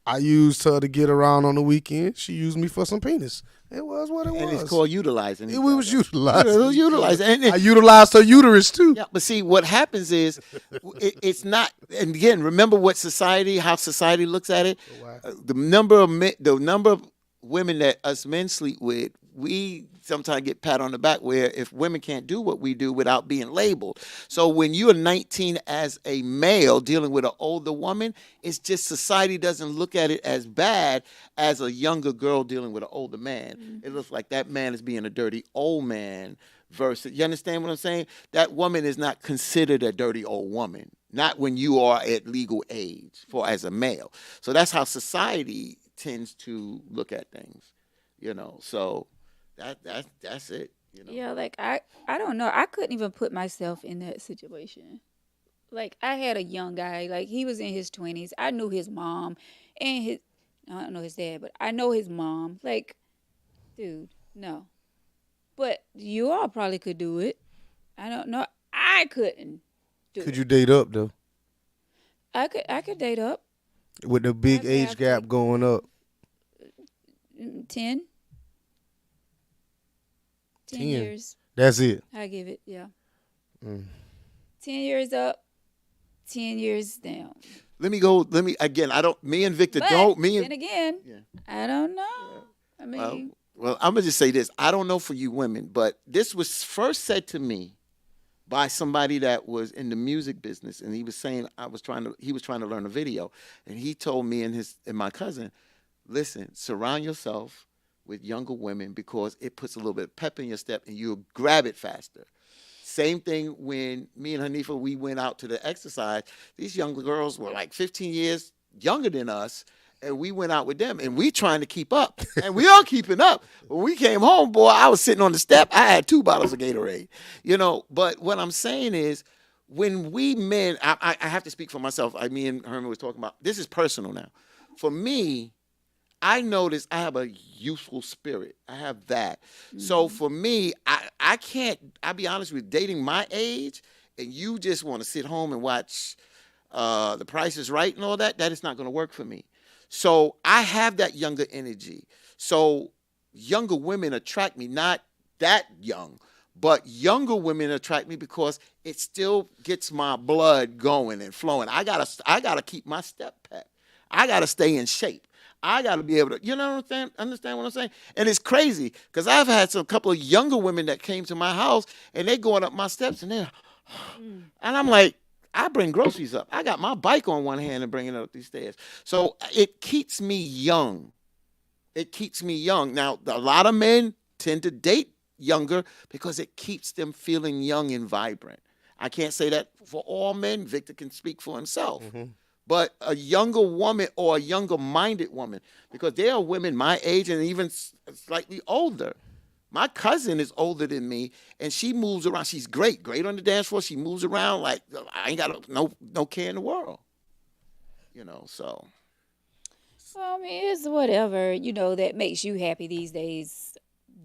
I used her to get around on the weekend. She used me for some penis. It was what it was. And it's called utilizing. It was utilizing. It was utilizing. I utilized her uterus too. Yeah, but see, what happens is, it's not. And again, remember how society looks at it. The number of women that us men sleep with, we sometimes get pat on the back. Where if women can't do what we do without being labeled, so when you're 19 as a male dealing with an older woman, it's just society doesn't look at it as bad as a younger girl dealing with an older man. Mm-hmm. It looks like that man is being a dirty old man. Versus, you understand what I'm saying? That woman is not considered a dirty old woman. Not when you are at legal age for as a male. So that's how society tends to look at things. So that's it. Yeah, like I don't know. I couldn't even put myself in that situation. Like I had a young guy, like he was in his 20s. I knew his mom and I don't know his dad, but I know his mom. Like, dude, no. But you all probably could do it. I don't know. I couldn't do Could it. you date up though? I could date up. With the big age gap going up. 10. 10 10. years. That's it. I give it, yeah. 10 years up, 10 years down. Again, me and Victor But don't, then again, I don't know. I mean, well, I'm going to just say this. I don't know for you women, but this was first said to me by somebody that was in the music business, and he was saying he was trying to learn a video, and he told me and my cousin, listen, surround yourself with younger women because it puts a little bit of pep in your step and you'll grab it faster. Same thing when me and Hanifa, we went out to the exercise. These younger girls were like 15 years younger than us, and we went out with them, and we trying to keep up. And we are keeping up. When we came home, boy, I was sitting on the step. I had 2 bottles of Gatorade. But what I'm saying is, when we men, I have to speak for myself. Me and Herman was talking about, this is personal now. For me, I notice I have a youthful spirit. I have that. Mm-hmm. So for me, I can't, I'll be honest with you, dating my age, and you just want to sit home and watch The Price is Right and all that, that is not going to work for me. So I have that younger energy. So younger women attract me, not that young, but younger women attract me because it still gets my blood going and flowing. I gotta keep my step pat. I gotta stay in shape. I gotta be able to, you know what I'm saying? Understand what I'm saying? And it's crazy because I've had some couple of younger women that came to my house and they going up my steps and they're, Mm. and I'm like, I bring groceries up. I got my bike on one hand and bringing it up these stairs. So it keeps me young. It keeps me young. Now, a lot of men tend to date younger because it keeps them feeling young and vibrant. I can't say that for all men. Victor can speak for himself. Hmm. But a younger woman or a younger minded woman, because there are women my age and even slightly older. My cousin is older than me, and she moves around. She's great, great on the dance floor. She moves around like I ain't got no care in the world, you know. So Well, I mean, it's whatever, that makes you happy these days.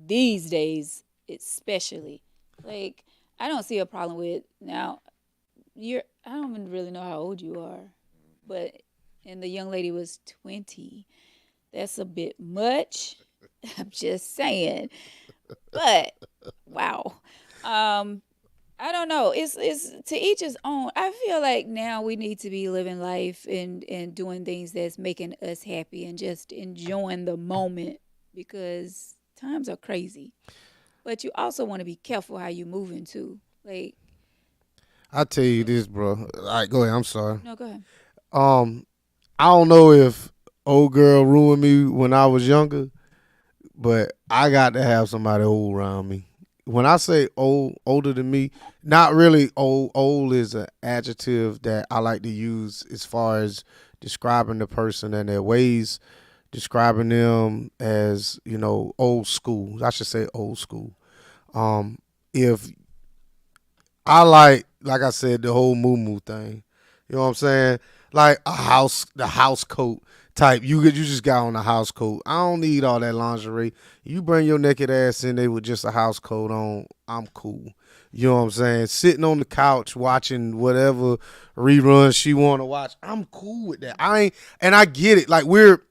These days, especially. Like, I don't see a problem with now. I don't even really know how old you are, but and the young lady was 20. That's a bit much. I'm just saying. But wow. Um, I don't know. It's to each his own. I feel like now we need to be living life and doing things that's making us happy and just enjoying the moment because times are crazy. But you also want to be careful how you moving too. Like, I tell you this, bro. All right, go ahead. I'm sorry. no, go ahead. Um, I don't know if old girl ruined me when I was younger, but I got to have somebody old around me. When I say old, older than me, not really old. Old is an adjective that I like to use as far as describing the person and their ways, describing them as old school. I should say old school. If I like I said, the whole moo thing. You know what I'm saying? Like the house coat type. You just got on a house coat. I don't need all that lingerie. You bring your naked ass in there with just a house coat on. I'm cool. You know what I'm saying? Sitting on the couch watching whatever reruns she want to watch. I'm cool with that. And I get it. Like we're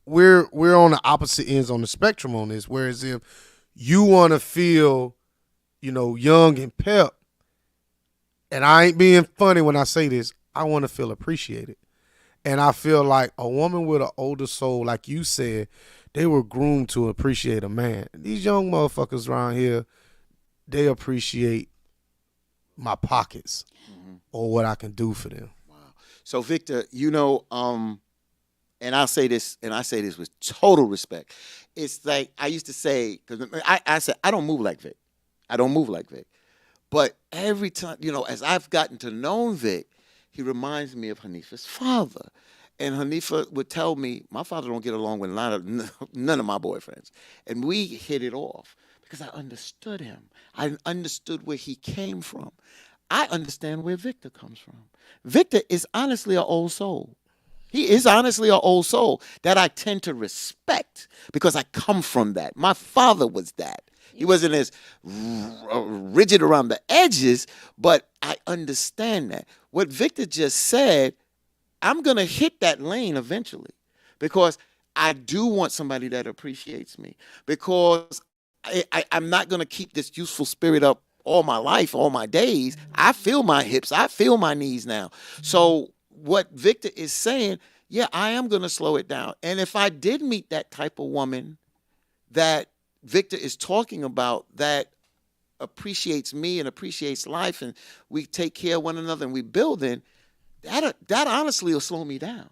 on the opposite ends on the spectrum on this. Whereas if you want to feel, young and pep, and I ain't being funny when I say this, I want to feel appreciated. And I feel like a woman with an older soul, like you said, they were groomed to appreciate a man. These young motherfuckers around here, they appreciate my pockets mhm. or what I can do for them. Wow. So Victor, and I say this with total respect. It's like I used to say because I said I don't move like Vic. I don't move like Vic. But every time, as I've gotten to know Vic, he reminds me of Hanifa's father. And Hanifa would tell me, my father don't get along with none of my boyfriends. And we hit it off because I understood him. I understood where he came from. I understand where Victor comes from. Victor is honestly an old soul. He is honestly an old soul that I tend to respect because I come from that. My father was that. He wasn't as rigid around the edges, but I understand that. What Victor just said, I'm going to hit that lane eventually because I do want somebody that appreciates me because I'm not going to keep this youthful spirit up all my life, all my days. I feel my hips, I feel my knees now. So, what Victor is saying, yeah, I am going to slow it down. And if I did meet that type of woman that Victor is talking about that appreciates me and appreciates life and we take care of one another and we build in, that honestly will slow me down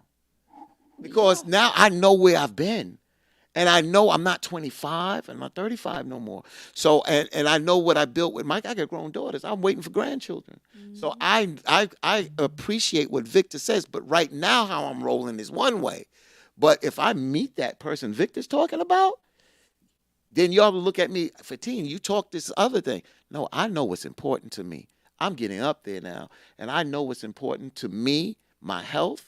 Yeah. because now I know where I've been. And I know I'm not 25 and I'm not 35 no more. So and I know what I built with Mike. I got grown daughters. I'm waiting for grandchildren. So Mhm. I appreciate what Victor says, but right now how I'm rolling is one way. But if I meet that person Victor's talking about, then y'all will look at me, Fatine, you talk this other thing. No, I know what's important to me. I'm getting up there now, and I know what's important to me, my health,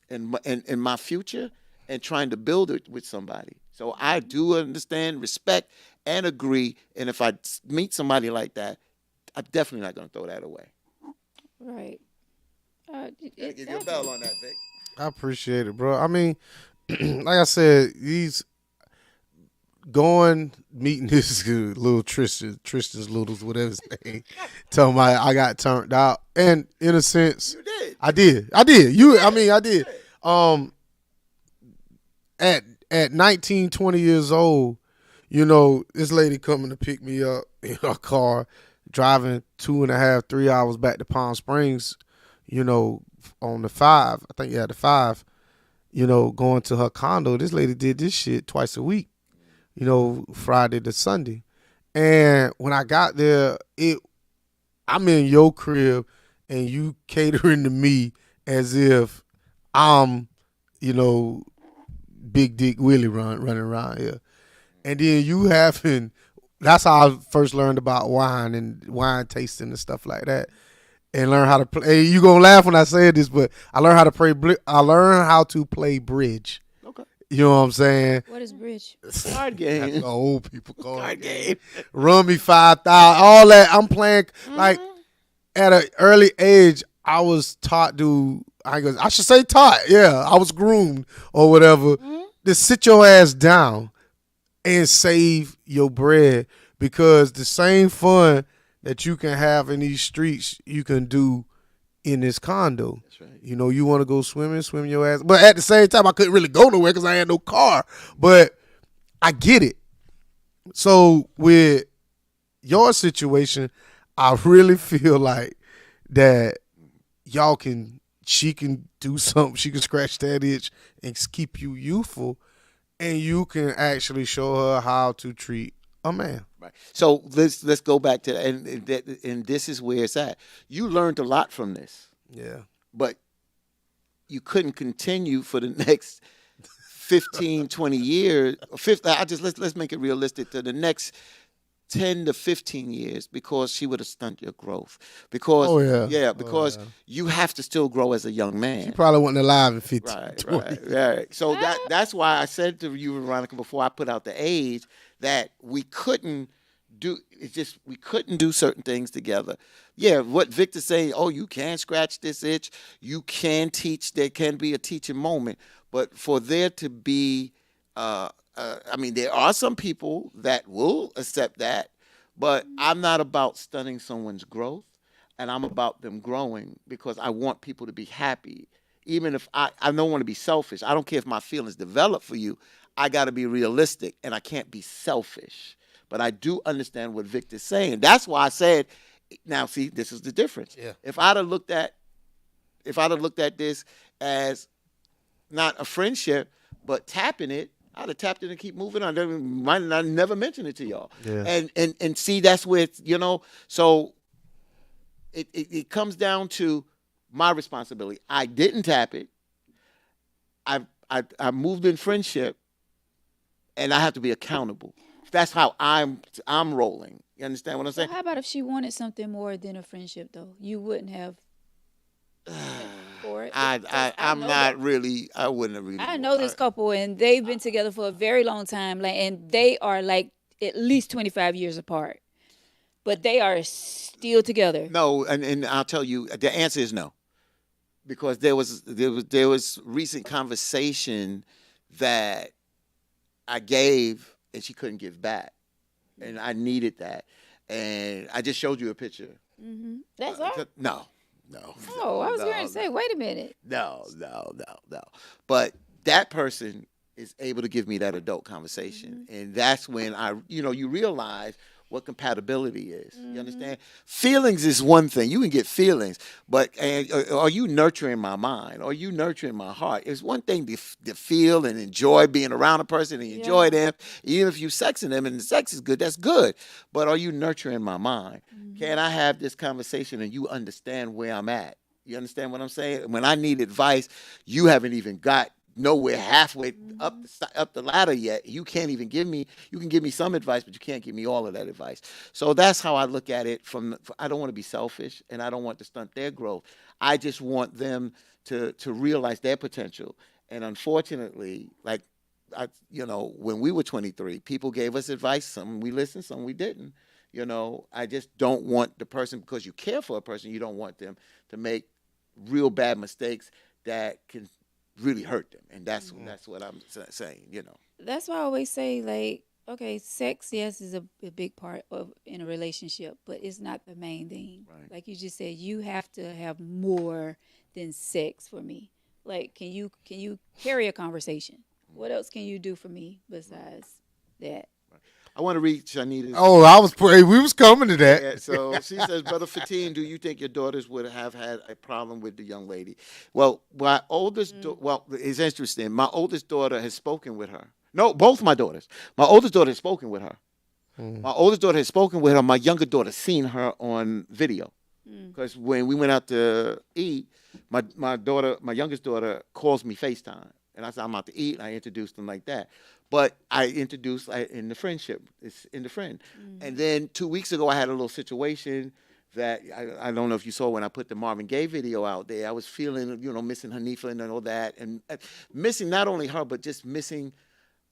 and my future, and trying to build it with somebody. So I do understand, respect, and agree. And if I meet somebody like that, I'm definitely not going to throw that away. Right. Gotta give you a bell Exactly. on that, Vic. I appreciate it, bro. I mean, like I said, these going meeting this little Tristan's Littles, whatever his name, tell me I got turned out, and in a sense, You did. I did. You I did. mean, I You did. did. Um, at 19, 20 years old, you know, this lady coming to pick me up in her car, driving 2.5, 3 hours back to Palm Springs, you know, on the five. I think yeah, the five. You know, going to her condo. This lady did this shit twice a week. You know, Friday to Sunday. And when I got there, I'm in your crib and you catering to me as if I'm, you know, Big Dick Willie running around here. And then you having that's how I first learned about wine and wine tasting and stuff like that. And learn how to play. You gonna laugh when I say this, but I learned how to play. I learned how to play bridge. Okay. You know what I'm saying? What is bridge? Card That's game. what old people call Card it. game. Rummy 5,000, all that. I'm playing like Mhm. at an early age. I was taught to. I should say taught. Yeah, I was groomed or whatever. Mhm. To sit your ass down and save your bread because the same fun that you can have in these streets, you can do in this condo. That's right. You know, you want to go swimming, swim your ass. But at the same time, I couldn't really go nowhere because I had no car. But I get it. So with your situation, I really feel like that y'all can, she can do something. She can scratch that itch and keep you youthful, and you can actually show her how to treat a man. Right. So let's go back to and this is where it's at. You learned a lot from this, Yeah. but you couldn't continue for the next 15, 20 years. 50, I just let's make it realistic to the next 10 to 15 years because she would have stunted your growth. Because Oh yeah. yeah, Oh because yeah. you have to still grow as a young She man. probably wasn't alive in 15, Right, 20. right, right. So Ah, that's why I said to you, Veronica, before I put out the age, that we couldn't do. It's just we couldn't do certain things together. Yeah, what Victor's saying. Oh, you can scratch this itch. You can teach. There can be a teaching moment, but for there to be, I mean, there are some people that will accept that, but I'm not about stunning someone's growth, and I'm about them growing because I want people to be happy even if I don't want to be selfish. I don't care if my feelings develop for you. I got to be realistic and I can't be selfish. But I do understand what Victor's saying. That's why I said, now see, this is the difference. Yeah. If I'd have looked at this as not a friendship, but tapping it, I'd have tapped it and keep moving on. Might not never mention it to y'all. Yeah. And see, that's where so it comes down to my responsibility. I didn't tap it. I moved in friendship, and I have to be accountable. That's how I'm rolling. You understand what I'm so saying? how about if she wanted something more than a friendship, though? You wouldn't have went for it because I I'm know that. not really. I wouldn't have really. I know this couple, and they've been together for a very long time, like, and they are like at least 25 years apart, but they are still together. No, and I'll tell you the answer is no, because there was recent conversation that I gave and she couldn't give back, and I needed that, and I just showed you a picture. That's all. No, no, Oh, I was going to no, say, wait a minute. no. But that person is able to give me that adult conversation, and that's when you realize what compatibility is. You understand? Feelings is one thing. You can get feelings, but are you nurturing my mind? Are you nurturing my heart? It's one thing to feel and enjoy being around a person and enjoy Yeah. them, even if you sexing them and the sex is good. That's good. But are you nurturing my mind? Can I have this conversation and you understand where I'm at? You understand what I'm saying? When I need advice, you haven't even got nowhere halfway up the ladder yet. You can't even give me. You can give me some advice, but you can't give me all of that advice. So that's how I look at it. I don't want to be selfish, and I don't want to stunt their growth. I just want them to realize their potential. And unfortunately, like when we were 23, people gave us advice. Some we listened, some we didn't. I just don't want the person, because you care for a person, you don't want them to make real bad mistakes that can really hurt them, and that's what I'm saying. That's why I always say, like, okay, sex, yes, is a big part of in a relationship, but it's not the main thing. Right. Like you just said, you have to have more than sex for me. Like, can you carry a conversation? What else can you do for me besides that? I want to read Shanita's. Oh, I was praying. We was coming to that. Yeah, so she says, Brother Fatine, do you think your daughters would have had a problem with the young lady? Well, well, it's interesting. My oldest daughter has spoken with her. No, both my daughters. My oldest daughter has spoken with her. My oldest daughter has spoken with her. My younger daughter seen her on video. Because when we went out to eat, my youngest daughter calls me FaceTime. And I said, I'm out to eat. And I introduced them like that. But I introduced in the friendship. It's in the friend. And then 2 weeks ago, I had a little situation that I don't know if you saw when I put the Marvin Gaye video out there. I was feeling, missing Hanifa and all that. And missing not only her, but just missing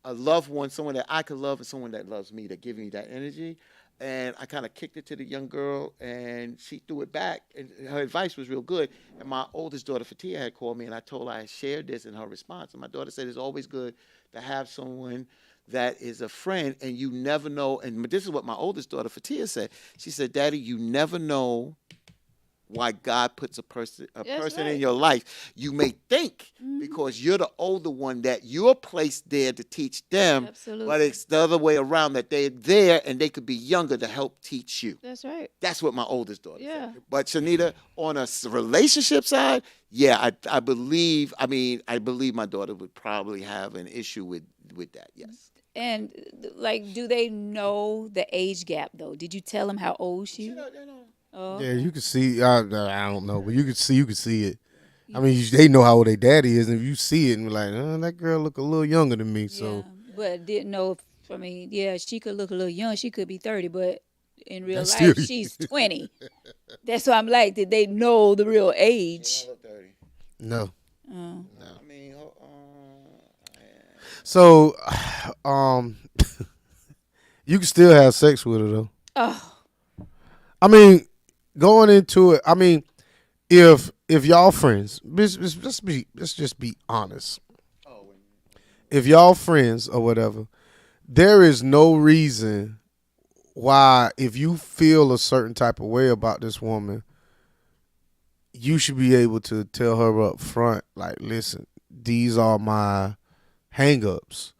a loved one, someone that I could love and someone that loves me, that give me that energy. And I kind of kicked it to the young girl, and she threw it back. And her advice was real good. And my oldest daughter, Fatia, had called me, and I told her I shared this in her response. And my daughter said it's always good to have someone that is a friend, and you never know. And this is what my oldest daughter, Fatia, said. She said, Daddy, you never know why God puts a person in right. your life. You may think because you're the older one that you're placed there to teach them, Absolutely. but it's the other way around, that they're there and they could be younger to help teach you. That's right. That's what my oldest daughter Yeah. said. But Shanita, on a relationship side, yeah, I believe my daughter would probably have an issue with that. Yes. And like, do they know the age gap though? Did you tell them how old she? Oh, Yeah, okay. you can see. I don't know, but you could see it. I mean, they know how old their daddy is, and if you see it, and be like, that girl look a little younger than me. Yeah, So but didn't know if, I mean, yeah, she could look a little young. She could be 30, but in real That's life, still- she's 20. That's why I'm like, did they know the real age? no. Oh. I mean, So, you can still have sex with her though. Oh, I mean, going into it. I mean, if y'all friends, let's just be honest. If y'all friends or whatever, there is no reason why, if you feel a certain type of way about this woman, you should be able to tell her up front, like, listen, these are my hang-ups.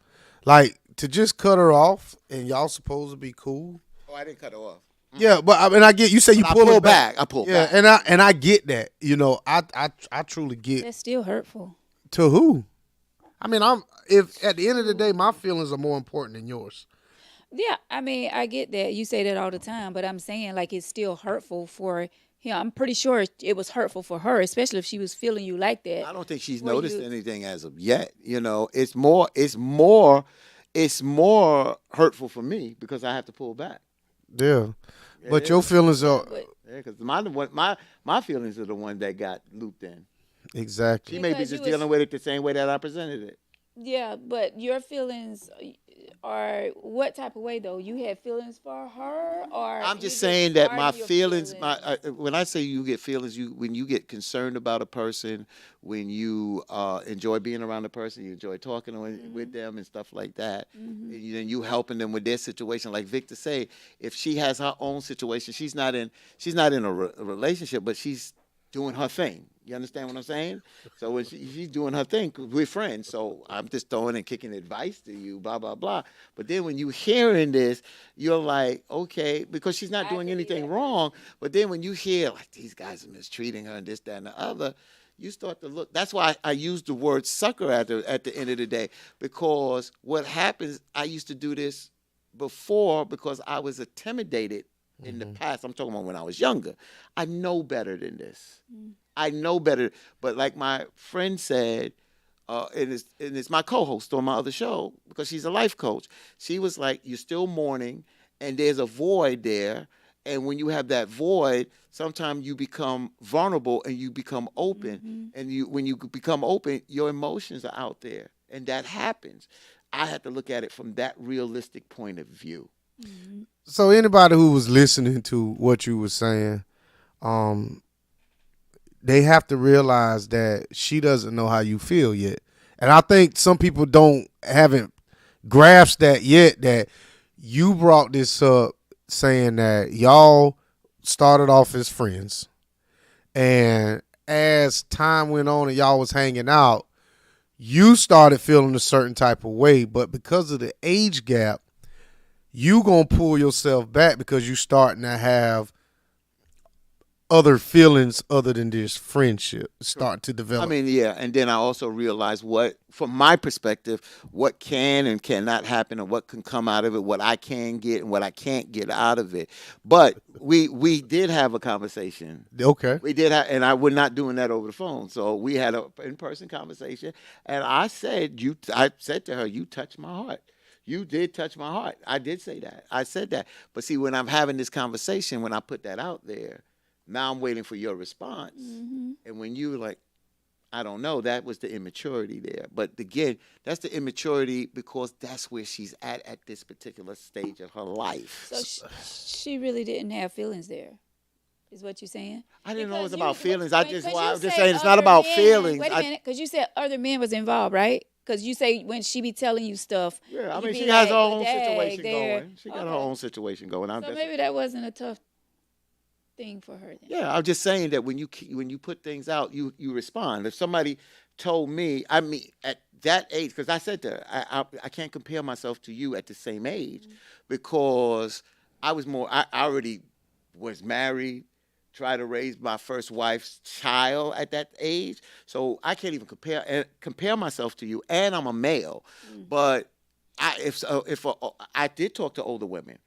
Like, to just cut her off and y'all supposed to be cool. oh, I didn't cut her off. Yeah, but I mean, I get you say you But I pull pull it back. I pull Yeah, back. and I get that. I truly get. that's still hurtful. To who? I mean, if at the end of the day, my feelings are more important than yours. Yeah, I mean, I get that. You say that all the time, but I'm saying, like, it's still hurtful for him. I'm pretty sure it was hurtful for her, especially if she was feeling you like that. I don't think she's Were noticed you- anything as of yet. It's more hurtful for me because I have to pull back. Yeah, but It your is. feelings are But Yeah, because my feelings are the one that got looped in. She exactly. may be Because just you was- dealing with it the same way that I presented it. yeah, but your feelings are what type of way though? You had feelings for her, or I'm you just saying that my are your feelings, when I say you get feelings, when you get concerned about a person, when you enjoy being around a person, you enjoy talking with them and stuff like that, and you helping them with their situation. Like Victor say, if she has her own situation, she's not in a relationship, but she's doing her thing. You understand what I'm saying? So when she's doing her thing, 'cause we're friends. So I'm just throwing and kicking advice to you, blah blah blah. But then when you hearing this, you're like, okay, because she's not I doing could be anything that wrong. But then when you hear like these guys are mistreating her and this, that, and the other, you start to look. That's why I use the word sucker at the end of the day, because what happens, I used to do this before because I was intimidated in the past. I'm talking about when I was younger. I know better than this. I know better. But like my friend said, and it's my co-host on my other show because she's a life coach. She was like, "You're still mourning, and there's a void there. And when you have that void, sometimes you become vulnerable and you become open. And when you become open, your emotions are out there, and that happens. I had to look at it from that realistic point of view. So anybody who was listening to what you were saying, um, they have to realize that she doesn't know how you feel yet. And I think some people don't haven't grasped that yet, that you brought this up saying that y'all started off as friends, and as time went on and y'all was hanging out, you started feeling a certain type of way, but because of the age gap, you gonna pull yourself back because you starting to have other feelings other than this friendship starting to I develop. mean, yeah, and then I also realized what, from my perspective, what can and cannot happen, and what can come out of it, what I can get and what I can't get out of it. But we did have a conversation. Okay. We did have, and I we're not doing that over the phone. So we had a in person conversation, and I said to her, "You touched my heart. You did touch my heart. I did say that. I said that. But see, when I'm having this conversation, when I put that out there, now I'm waiting for your response. Mm-hmm. And when you were like, I don't know, that was the immaturity there. But again, that's the immaturity because that's where she's at this particular stage of her life. So she really didn't have feelings there, is what you're saying? I didn't know it was Because about feelings. because I'm you just say saying it's not other about men. feelings. Wait a minute, because you said other men was involved, right? Because you say when she be telling you stuff, Yeah, I you mean, be she has like, her well, own dang, situation there. going. She got her Okay. own situation going. So maybe that wasn't a tough thing for her then. Yeah, I'm just saying that when you put things out, you respond. If somebody told me, I mean, at that age, because I said to her, I can't compare myself to you at the same age, because I was more. I already was married, tried to raise my first wife's child at that age, so I can't even compare myself to you. And I'm a male, Mm. but I did talk to older women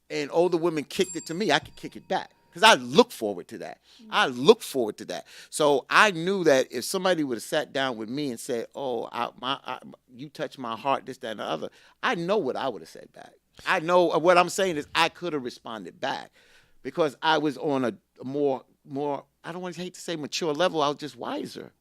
and older women kicked it to me, I could kick it back because I look forward to that. I look forward to that. So I knew that if somebody would have sat down with me and said, "Oh, you touched my heart," this, that, and the other, I know what I would have said back. I know what I'm saying is I could have responded back because I was on a more. I don't want to hate to say mature level. I was just wiser,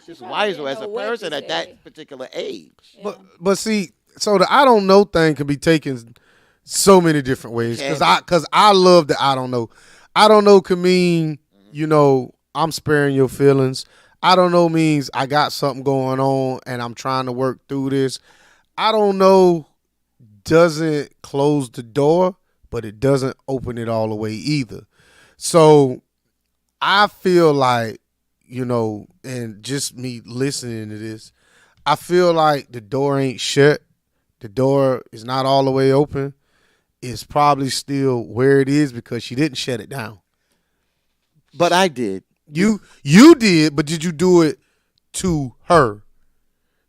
She just probably wiser didn't as know a what to person at say. that particular age. Yeah. But see, so the I don't know thing can be taken so many different It ways can be. because I love the I don't know. I don't know can mean, I'm sparing your feelings. I don't know means I got something going on and I'm trying to work through this. I don't know doesn't close the door, but it doesn't open it all the way either. So I feel like, and just me listening to this, I feel like the door ain't shut. The door is not all the way open. It's probably still where it is because she didn't shut it down. But I did. You did, but did you do it to her?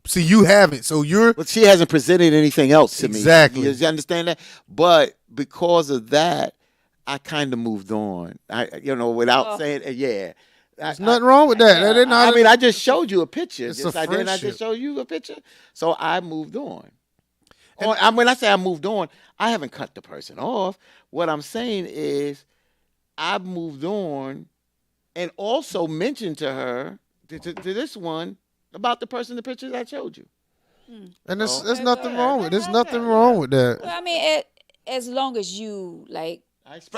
See, you haven't. So you're But she hasn't presented anything else to me. exactly. You understand that? But because of that, I kind of moved on. Without Oh, saying, yeah. There's nothing wrong with that. Yeah, They're not. I mean, I just showed you a picture. It's a Just I didn't. I just friendship. show you a picture. So I moved on. And When I say I moved on, I haven't cut the person off. What I'm saying is I moved on, and also mentioned to her to this one about the pictures I showed you. and So there's okay, go nothing ahead. wrong Go with. There's ahead. nothing yeah, wrong yeah. with that. Well, I mean, as long as you like,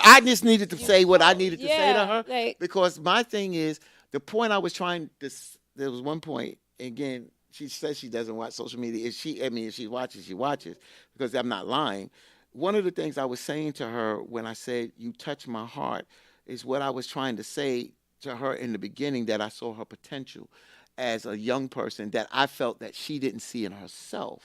I just needed to you say what I told, needed to say to yeah, her like, because my thing is the point I was trying to. There was one point again. She says she doesn't watch social media. If she watches, she watches because I'm not lying. One of the things I was saying to her when I said you touch my heart is what I was trying to say to her in the beginning that I saw her potential as a young person that I felt that she didn't see in herself.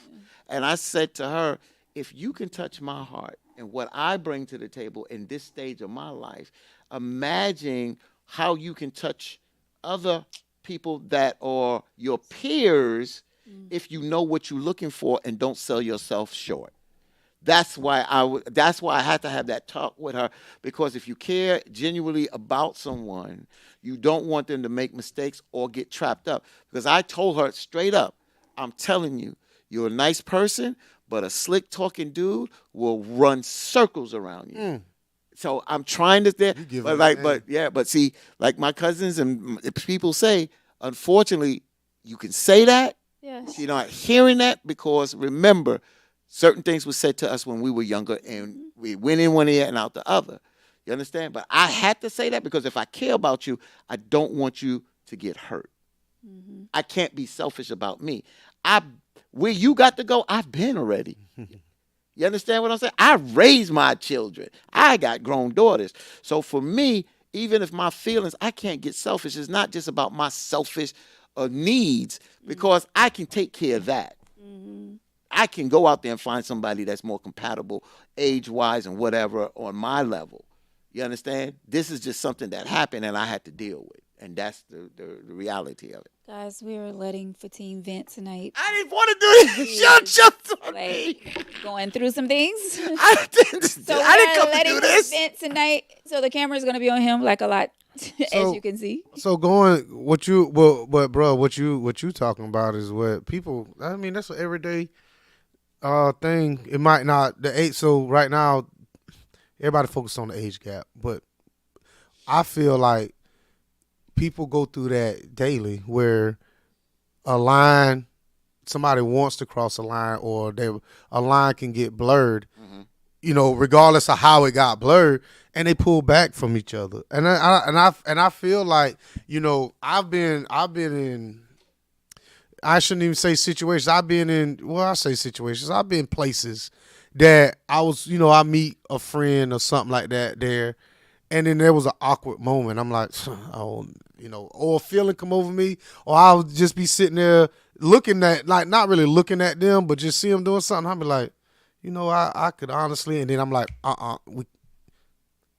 And I said to her, if you can touch my heart and what I bring to the table in this stage of my life, imagine how you can touch other people that are your peers mm, if you know what you're looking for and don't sell yourself short. That's why I had to have that talk with her because if you care genuinely about someone, you don't want them to make mistakes or get trapped up. Because I told her straight up, I'm telling you, you're a nice person, but a slick talking dude will run circles around you. Mm, So I'm trying to there, you giving but it like, but game. yeah, but see, like my cousins and people say, unfortunately, you can say that, yes. you're not hearing that because remember, certain things were said to us when we were younger and Mhm. we went in one ear and out the other. You understand? But I had to say that because if I care about you, I don't want you to get hurt. Mm-hmm. I can't be selfish about me. I Where you got to go, I've been already. You understand what I'm saying? I raised my children. I got grown daughters. So for me, even if my feelings, I can't get selfish. It's not just about my selfish needs because I can take care of that. Mm-hmm. I can go out there and find somebody that's more compatible, age wise and whatever, on my level. You understand? This is just something that happened and I had to deal with. And that's the reality of it. Guys, we are letting Fatine vent tonight. I didn't want to do this. Shut up. Like going through some things. I didn't, So we I didn't are come to letting do him this. vent tonight. So the camera is going to be on him like a lot, as So you can see. so going what you well, but bro, what you talking about is what people. I mean, that's an everyday thing. It might not the age. So right now, everybody focus on the age gap, but I feel like people go through that daily where a line somebody wants to cross a line or a line can get blurred, Hmm. regardless of how it got blurred, and they pull back from each other. And I feel like, I've been in, I shouldn't even say situations. I've been in, well, I say situations. I've been places that I was, I meet a friend or something like that there, and then there was an awkward moment. I'm like, oh, or a feeling come over me, or I'll just be sitting there looking at, like, not really looking at them, but just see them doing something. I'll be like, I could honestly, and then I'm like,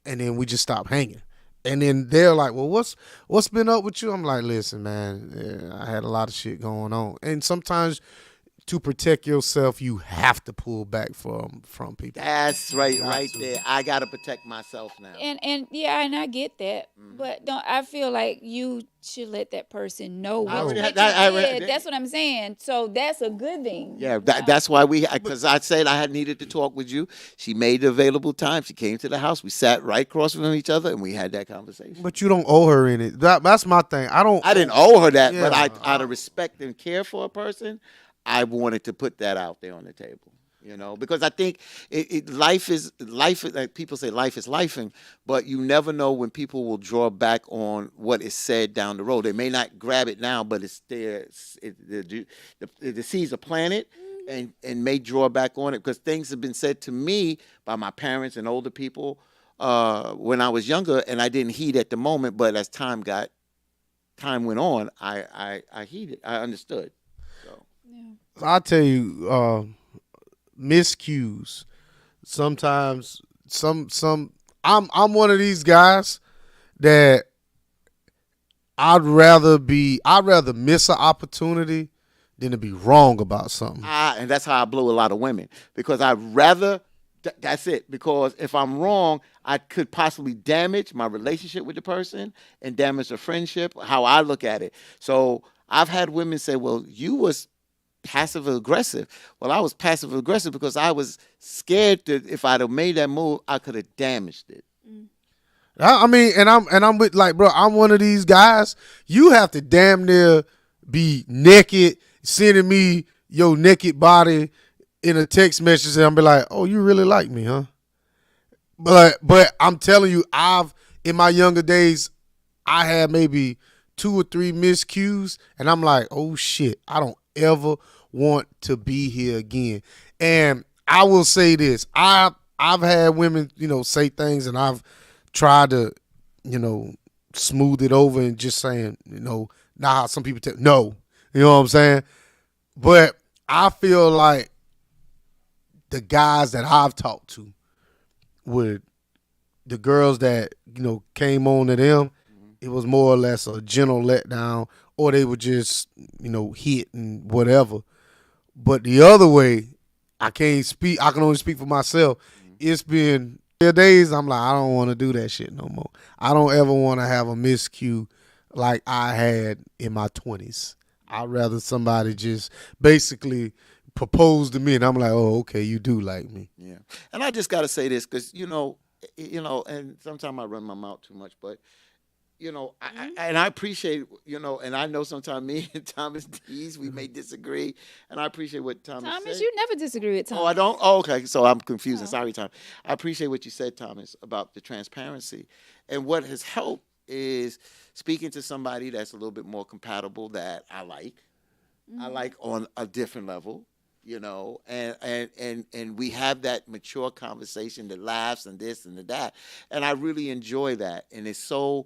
and then we just stop hanging. And then they're like, well, what's been up with you? I'm like, listen, man, I had a lot of shit going on, and sometimes to protect yourself, you have to pull back from people. That's right, Got right to. there. I gotta protect myself now. And yeah, and I get that, Hmm. but don't I feel like you should let that person know I what No. already had you that. I did. already, That's what I'm saying. So that's a good thing. yeah, that's why because I said I had needed to talk with you. She made the available time. She came to the house. We sat right across from each other and we had that conversation. But you don't owe her any. That's my thing. I don't. I didn't owe her that, but Yeah. out of respect and care for a person, I wanted to put that out there on the table. Because I think life. Like people say, life is lifing, but you never know when people will draw back on what is said down the road. They may not grab it now, but it's there. The seeds are planted, and may draw back on it because things have been said to me by my parents and older people when I was younger, and I didn't heed at the moment. But as time went on, I heeded. I understood. So Yeah. I tell you, miscues. Sometimes some. I'm one of these guys that I'd rather miss an opportunity than to be wrong about something. and that's how I blow a lot of women because I'd rather. That's it. Because if I'm wrong, I could possibly damage my relationship with the person and damage the friendship. How I look at it. So I've had women say, "Well, you was passive aggressive." Well, I was passive aggressive because I was scared that if I'd have made that move, I could have damaged it. Mm. I mean, and I'm with, like, bro. I'm one of these guys. You have to damn near be naked, sending me your naked body in a text message, and I'm be like, oh, you really like me, huh? But I'm telling you, I've in my younger days, I had maybe 2 or 3 miscues, and I'm like, oh shit, I don't ever want to be here again. And I will say this: I've had women, say things, and I've tried to, you know, smooth it over and just saying, nah. Some people tell no, you know what I'm saying. But I feel like the guys that I've talked to would the girls that came on to them, it was more or less a gentle letdown, or they would just hit and whatever. But the other way, I can't speak. I can only speak for myself. It's been days I'm like, I don't want to do that shit no more. I don't ever want to have a miscue like I had in my 20s. I'd rather somebody just basically propose to me, and I'm like, oh, okay, you do like me. Yeah, and I just got to say this because and sometimes I run my mouth too much, but and I appreciate, and I know sometimes me and Thomas D's, we may disagree, and I appreciate what Thomas Thomas, said. you never disagree with Oh, I Thomas. don't. Oh, okay. So I'm confusing. Oh. Sorry, Tom. I appreciate what you said, Thomas, about the transparency, and what has helped is speaking to somebody that's a little bit more compatible that I like. I Mm-hmm. like on a different level, and we have that mature conversation that laughs and this and that, and I really enjoy that, and it's so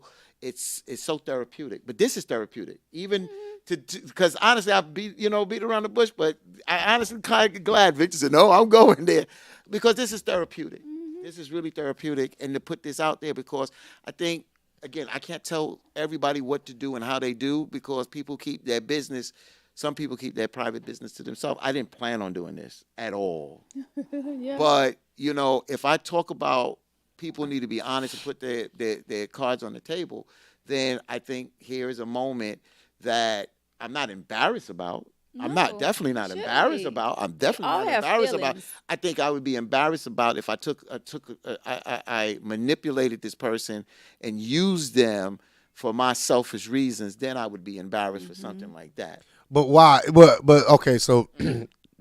therapeutic. But this is therapeutic, even to because honestly, I beat around the bush, but I honestly kind of glad Victor said no, I'm going there because this is therapeutic. Mm-hmm. This is really therapeutic, and to put this out there because I think again, I can't tell everybody what to do and how they do because people keep their business. Some people keep their private business to themselves. I didn't plan on doing this at all. Yeah. But, if I talk about people need to be honest and put their cards on the table, then I think here is a moment that I'm not embarrassed about. I'm not No, definitely you not shouldn't embarrassed be. about. I'm We definitely all not have embarrassed about. feelings. I think I would be embarrassed about if I manipulated this person and used them for my selfish reasons. Then I would be embarrassed for Mm-hmm. something like that. But why? But okay. So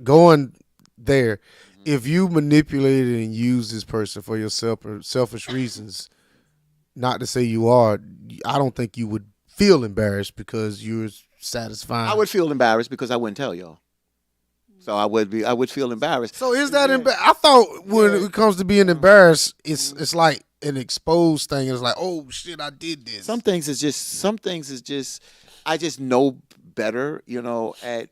going there, Hmm. if you manipulated and used this person for your selfish reasons, not to say you are, I don't think you would feel embarrassed because you're I satisfying. would feel embarrassed because I wouldn't tell y'all. So I would feel embarrassed. So is And that then, I thought when yeah, it comes to being yeah. embarrassed, it's Mhm. it's like an exposed thing. It's like, oh shit, I did this. Some things is just I just know better, at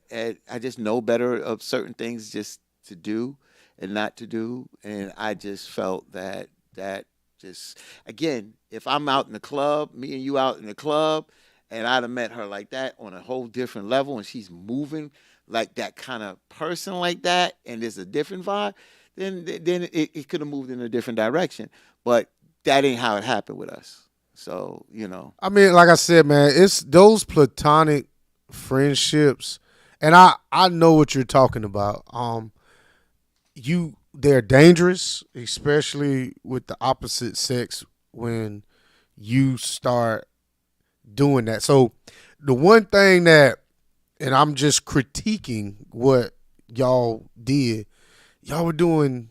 I just know better of certain things just to do and not to do. And I just felt that just again, if I'm out in the club, me and you out in the club, and I'd have met her like that on a whole different level and she's moving like that kind of person like that and there's a different vibe, then it could have moved in a different direction. But that ain't how it happened with us. So. I mean, like I said, man, it's those platonic friendships, and I know what you're talking about. They're dangerous, especially with the opposite sex when you start doing that. So the one thing that, and I'm just critiquing what y'all did, y'all were doing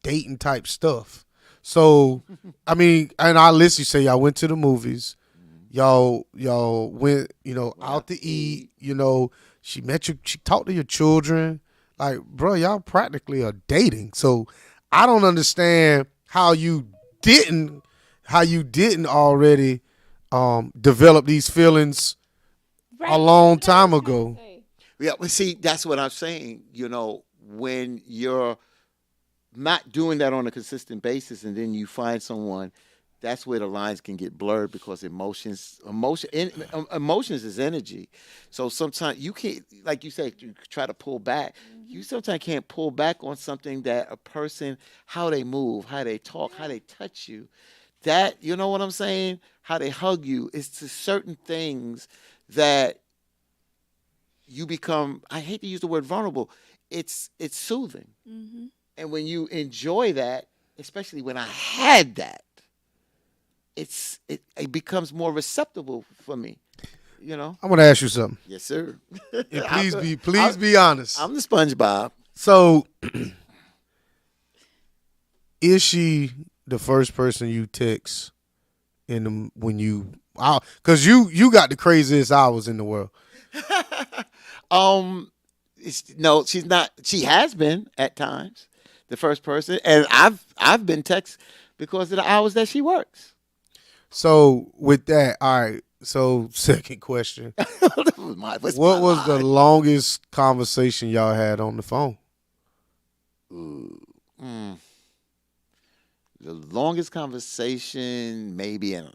dating type stuff. So I mean, and I listen. You say y'all went to the movies, y'all went, Went out out to to eat. eat. She met you. She talked to your children. Like, bro, y'all practically are dating. So I don't understand didn't how you didn't already develop these feelings a Right. That's long what I was time trying to ago. say. Yeah, but see, that's what I'm saying. When you're not doing that on a consistent basis, and then you find someone, that's where the lines can get blurred because emotions is energy. So sometimes you can't, like you say, you try to pull back. Mm-hmm. You sometimes can't pull back on something that a person, how they move, how they talk, how Yeah. they touch you. That you know what I'm saying? How they hug you. It's to certain things that you become. I hate to use the word vulnerable. It's soothing. Mm-hmm. And when you enjoy that, especially when I had that, it becomes more receptible for me. You know? I'm gonna ask you something, Yes, sir. and I'm please the be I'm, please be honest. I'm the SpongeBob. So, is she the first person you text when you? Because you got the craziest hours in the world. um, no, she's not. She has been at times the first person, and I've been text because of the hours that she works. So with that, all right. So second question: What's my what was the line? longest conversation y'all had on the phone? Ooh. Mm. The longest conversation, maybe an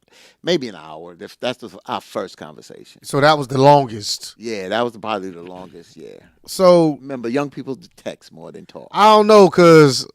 hour. That's our first conversation. So that was the longest. Yeah, that was probably the longest. Yeah. So Remember, young people text more than talk. I don't know, cause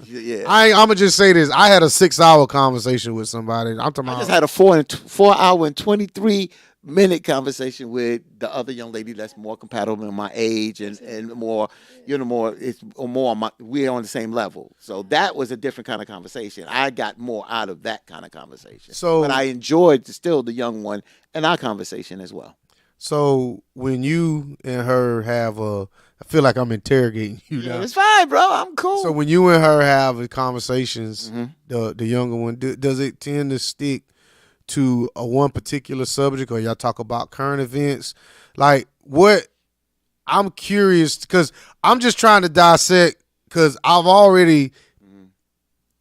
Yeah. I'm gonna just say this. I had a 6 hour conversation with somebody. I'm talking I just about had a 4 hour and 23 minute conversation with the other young lady that's more compatible in my age and more, more it's or more my, we're on the same level. So that was a different kind of conversation. I got more out of that kind of conversation, but So I enjoyed still the young one and our conversation as well. so when you and her have I feel like I'm interrogating you Yeah, now. it's fine, bro. I'm So cool. when you and her have conversations, Hmm. the younger one, does it tend to stick to a one particular subject, or y'all talk about current events? Like what? I'm curious because I'm just trying to dissect because I've already Hmm.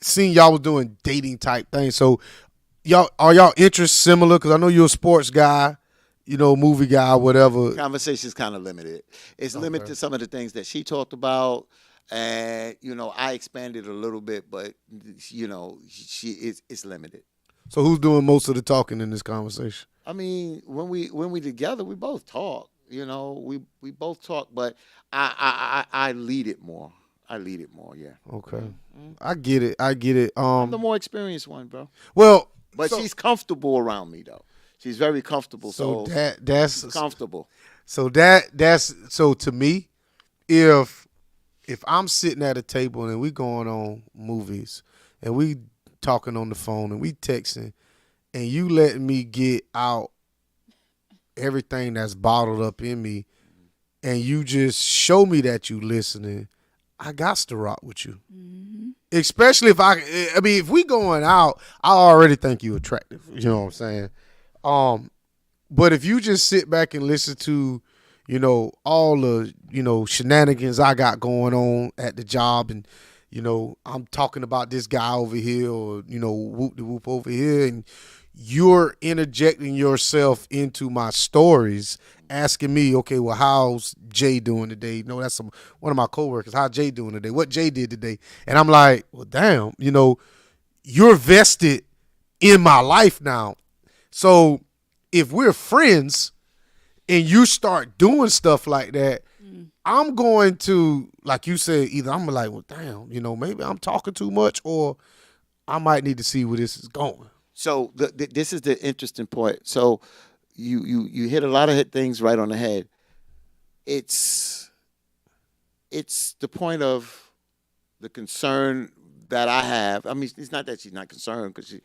seen y'all was doing dating type things. So y'all interests similar? Because I know you're a sports guy, movie guy, whatever. Conversation's kind of limited. It's limited Okay. to some of the things that she talked about, and I expanded a little bit, but she is it's limited. So who's doing most of the talking in this conversation? I mean, when we together, we both talk. We both talk, but I lead it more. I lead it more. Yeah. Okay. Mhm. I get it. I get it. I'm the more experienced one, bro. Well, But so she's comfortable around me, though. She's very comfortable. so So that she's that's comfortable. that's so to me, if I'm sitting at a table and we going on movies and we talking on the phone and we texting and you letting me get out everything that's bottled up in me and you just show me that you listening, I got to rock with you. Mm-hmm. Especially if I mean, if we going out, I already think you attractive. You know what I'm saying? Um, but if you just sit back and listen to, all the, shenanigans I got going on at the job and, I'm talking about this guy over here or, whoop de whoop over here and you're interjecting yourself into my stories, asking me, okay, well, how's Jay doing today? No, that's one of my coworkers. How Jay doing today? What Jay did today? And I'm like, well, damn, you're vested in my life now. So if we're friends and you start doing stuff like that, I'm going to, like you said, either I'm like, well, damn, maybe I'm talking too much, or I might need to see where this is going. So this is the interesting point. So you hit a lot of hit things right on the head. It's it's the point of the concern that I have. I mean, it's not that she's not concerned because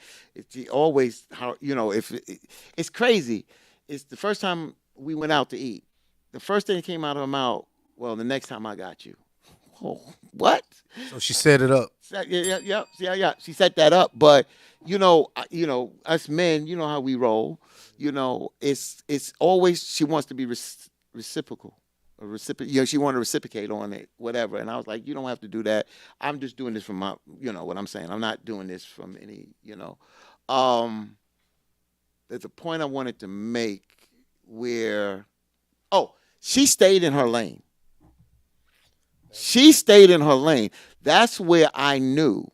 she always how if it's crazy. It's the first time we went out to eat. The first thing that came out of her mouth. Well, the next time I got you. Oh, what? So she set it up. Yeah, yeah, yeah, yeah, yeah. She set that up, but us men, you know how we roll. It's always she wants to be reciprocal, a reciprocal. She want to reciprocate on it, whatever. And I was like, you don't have to do that. I'm just doing this from my, what I'm saying. I'm not doing this from any. Um, there's a point I wanted to make where, oh, she stayed in her lane. She stayed in her lane. That's where I knew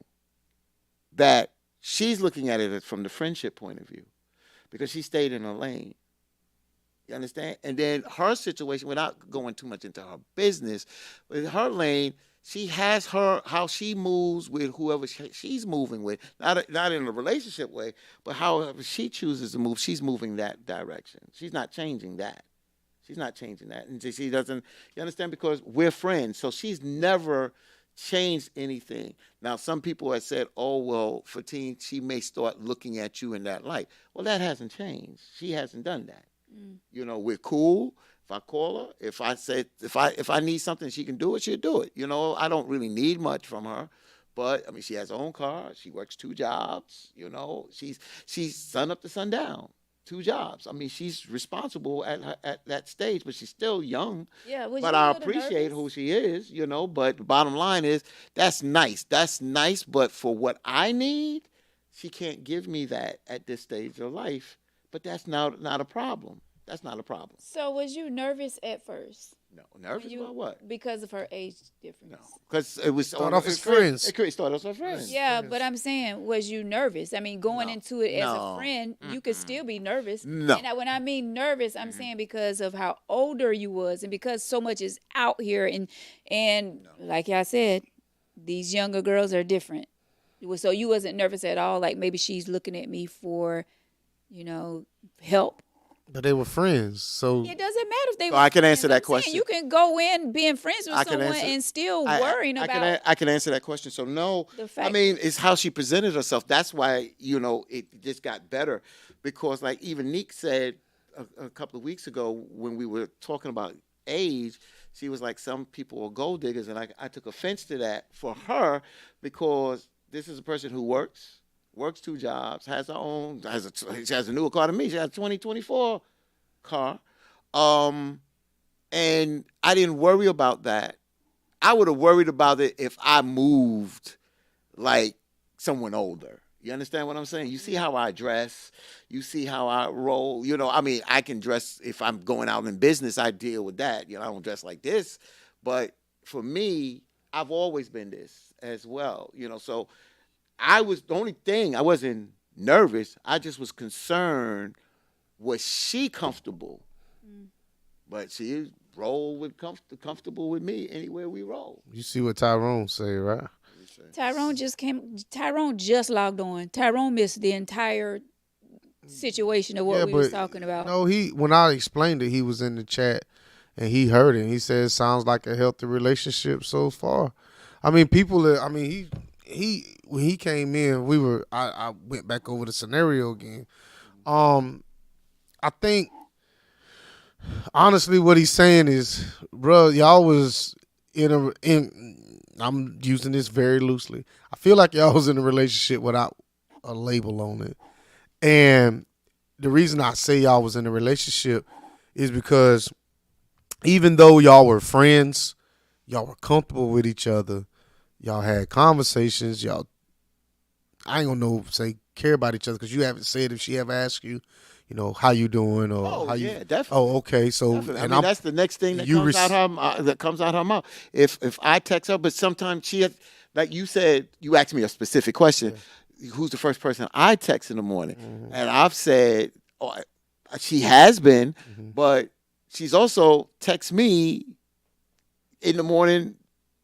that she's looking at it from the friendship point of view because she stayed in her lane. You understand? And then her situation, without going too much into her business, with her lane, she has her how she moves with whoever she's moving with. Not in a relationship way, but however she chooses to move, she's moving that direction. She's not changing that. She's not changing that, and she doesn't. You understand? Because we're friends, so she's never changed anything. Now, some people have said, "Oh, well, Fatine, she may start looking at you in that light." Well, that hasn't changed. She hasn't done that. Mm. We're cool. If I call her, if I need something, she can do it. She'll do it. I don't really need much from her, but I mean, she has her own car. She works two jobs. She's sun up to sundown, two jobs. I mean, she's responsible at that stage, but she's still young. Yeah, was But you a I little appreciate nervous? who she is. But the bottom line is that's nice. That's nice, but for what I need, she can't give me that at this stage of life. But that's not a problem. That's not a problem. So was you nervous at first No, when nervous you about what? because of her age No, difference? because it was Start on. off as friends. It could start as our friends. Yeah, but I'm saying, was you nervous? I mean, going No, into it as a no, friend, you could mm-mm, still be nervous. no. And when I mean nervous, I'm Mhm. saying because of how older you was, and because so much is out here, and No. like I said, these younger girls are different. So you wasn't nervous at all. Like maybe she's looking at me for, you know, help. but they were friends. So It doesn't matter if they So were I can friends. answer I'm that saying question. you can go in being friends with I can someone answer. and still worrying about I can answer that question. So no, the I fact. mean it's how she presented herself. That's why it just got better, because like even Neek said a couple of weeks ago when we were talking about age, she was like some people are gold diggers, and I took offense to that for her because this is a person who works two jobs, has her own, she has a newer car than me. She has a 2024 car. Um, and I didn't worry about that. I would have worried about it if I moved like someone older. You understand what I'm saying? You see how I dress. You see how I roll. I mean, I can dress if I'm going out in business. I deal with that. I don't dress like this. But for me, I've always been this as well. So I was the only thing I wasn't nervous. I just was concerned. Was she comfortable? Mm. But she roll with comfortable with me anywhere we roll. you see what Tyrone say, right? Tyrone just logged on. Tyrone missed the entire situation of what Yeah, we was but talking about. no, he when I explained it, he was in the chat and he heard it. And he said it sounds like a healthy relationship so far. I mean, people. I mean, he when he came in, I went back over the scenario again. Um, I think honestly, what he's saying is, bro, y'all was in. I'm using this very loosely. I feel like y'all was in a relationship without a label on it, and the reason I say y'all was in a relationship is because even though y'all were friends, y'all were comfortable with each other, y'all had conversations, y'all I ain't gonna know say care about each other because you haven't said if she ever asked you, how you doing or Oh how you. yeah, definitely, Oh, okay. So definitely. I and mean, that's the next thing you that comes out her mouth. If I text her, but sometimes she has, like you said, you asked me a specific question. yeah. Who's the first person I text in the morning? Mhm. And I've said, oh, she has been, Mhm. but she's also text me in the morning,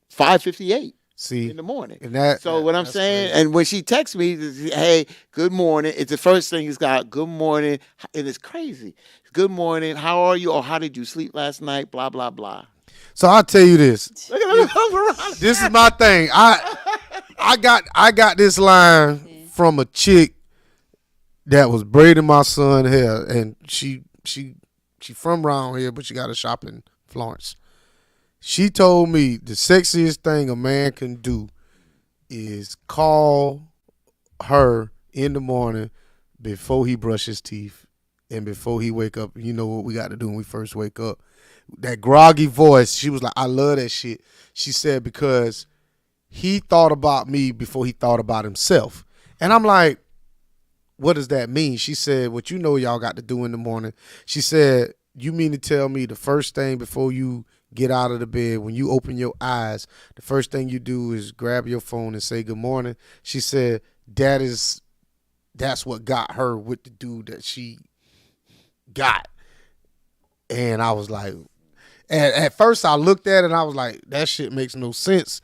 5:58 See, in the morning. and that, So what I'm that's saying, crazy. and when she texts me, hey, good morning. It's the first thing it's got. Good morning, and it's crazy. Good morning. How are you? Or how did you sleep last night? Blah blah blah. So I'll tell you this. Look at This is my thing. I got this line Yeah. from a chick that was braiding my son hair, and she from around here, but she got a shop in Florence. She told me the sexiest thing a man can do is call her in the morning before he brush his teeth and before he wake up. You know what we got to do when we first wake up. That groggy voice. She was like, I love that shit. She said because he thought about me before he thought about himself. And I'm like, what does that mean? She said, what y'all got to do in the morning. She said, you mean to tell me the first thing before you get out of the bed, when you open your eyes, the first thing you do is grab your phone and say good morning? She said, that's what got her with the dude that she got. And I was like, and at first I looked at it and I was like, that shit makes no sense.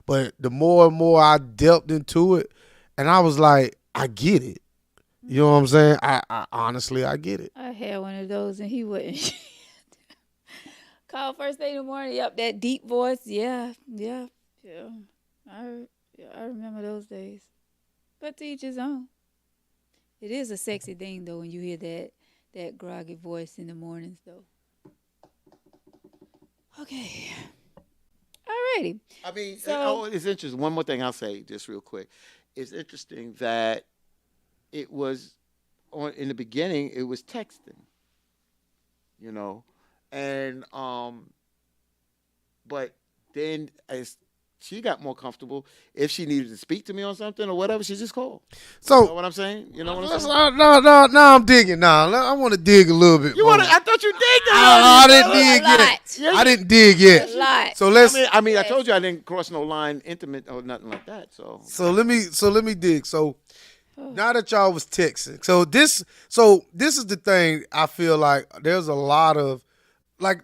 But the more and more I delved into it, and I was like, I get it. You know what I'm saying? I honestly, I get it. I had one of those and he wouldn't. Call first thing in the morning. Yep, that deep voice. Yeah, yeah, yeah. I remember those days. But to each his own. It is a sexy thing though when you hear that groggy voice in the mornings though. Okay. Alrighty. I mean, So it's interesting. One more thing I'll say, just real quick. It's interesting that it was in the beginning. It was texting, you know, and but then as she got more comfortable, if she needed to speak to me on something or whatever, she just called. You know So what I'm saying? You know what I'm saying? no, I'm digging now. I want to dig a little bit You more. want to? I thought you digged I already. didn't dig a yet. lot. Yeah, I didn't dig yet. A lot. So let's. I Yes. told you I didn't cross no line, intimate or nothing like that. So let me dig. So now that y'all was texting, so this is the thing. I feel like there's a lot of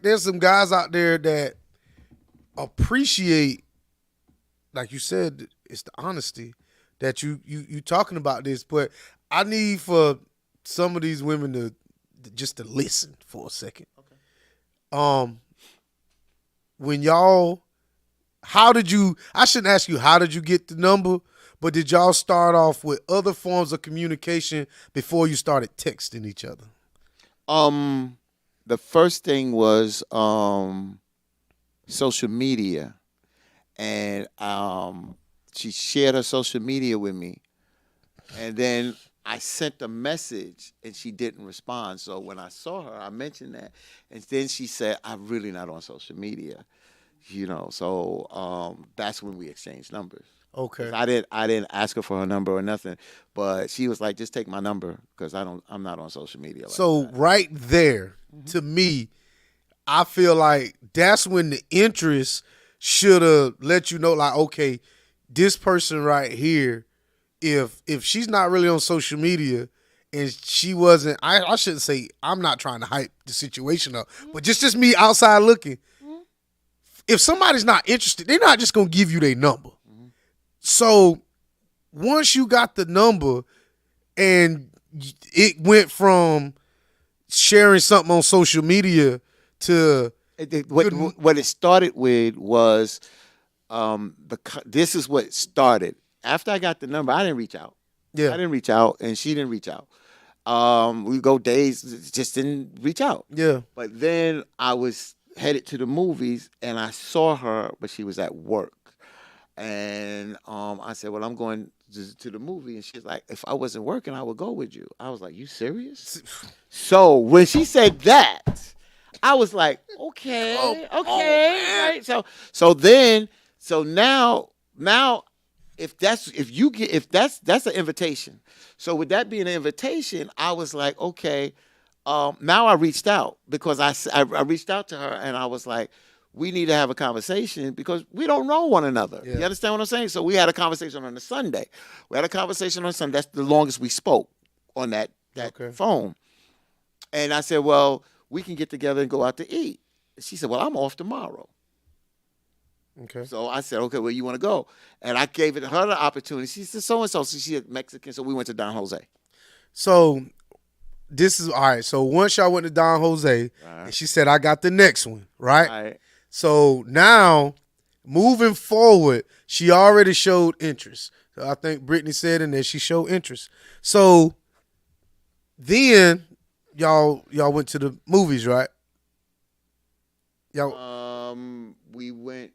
there's some guys out there that appreciate, like you said, it's the honesty that you talking about this. But I need for some of these women to just to listen for a second. Okay. Um, when y'all, how did you? I shouldn't ask you how did you get the number, but did y'all start off with other forms of communication before you started texting each other? Um, the first thing was social media, and she shared her social media with me, and then I sent a message and she didn't respond. So when I saw her, I mentioned that, and then she said, "I'm really not on social media," So that's when we exchanged numbers. Because Okay. I didn't ask her for her number or nothing, but she was like, "Just take my number because I'm not on social media like So that." right there, Hmm. to me, I feel like that's when the interest should have let you know, like, okay, this person right here, if she's not really on social media and she wasn't, I shouldn't say I'm not trying to hype the situation up, but just me outside looking. If somebody's not interested, they're not just gonna give you their number. Hmm. So once you got the number and it went from sharing something on social media to What you, what it started with was this is what started. After I got the number, I didn't reach out. I yeah, didn't reach out, and she didn't reach out. We go days, just didn't reach out. yeah. But then I was headed to the movies, and I saw her, but she was at work. And I said, "Well, I'm going to the movie," and she's like, "If I wasn't working, I would go with you." I was like, "You serious?" So when she said that, I was like, Come "Okay, on, okay, man. right." So now, if that's an invitation. So with that being an invitation, I was like, okay. Now I reached out because I reached out to her and I was like, we need to have a conversation because we don't know one another. Yeah. You understand what I'm saying? So we had a conversation on a Sunday. We had a conversation on Sunday. That's the longest we spoke on that Okay. phone. And I said, well, we can get together and go out to eat. She said, well, I'm off tomorrow. Okay. So I said, okay, where you want to go? And I gave her the opportunity. She said, so and so. So she's Mexican. So we went to Don Jose. So this is all right. So once y'all went to Don Jose, All and right. she said, I got the next one, right? All right. So now, moving forward, she already showed interest. So I think Brittany said, and then she showed interest. So then y'all went to the movies, right? Y'all We went.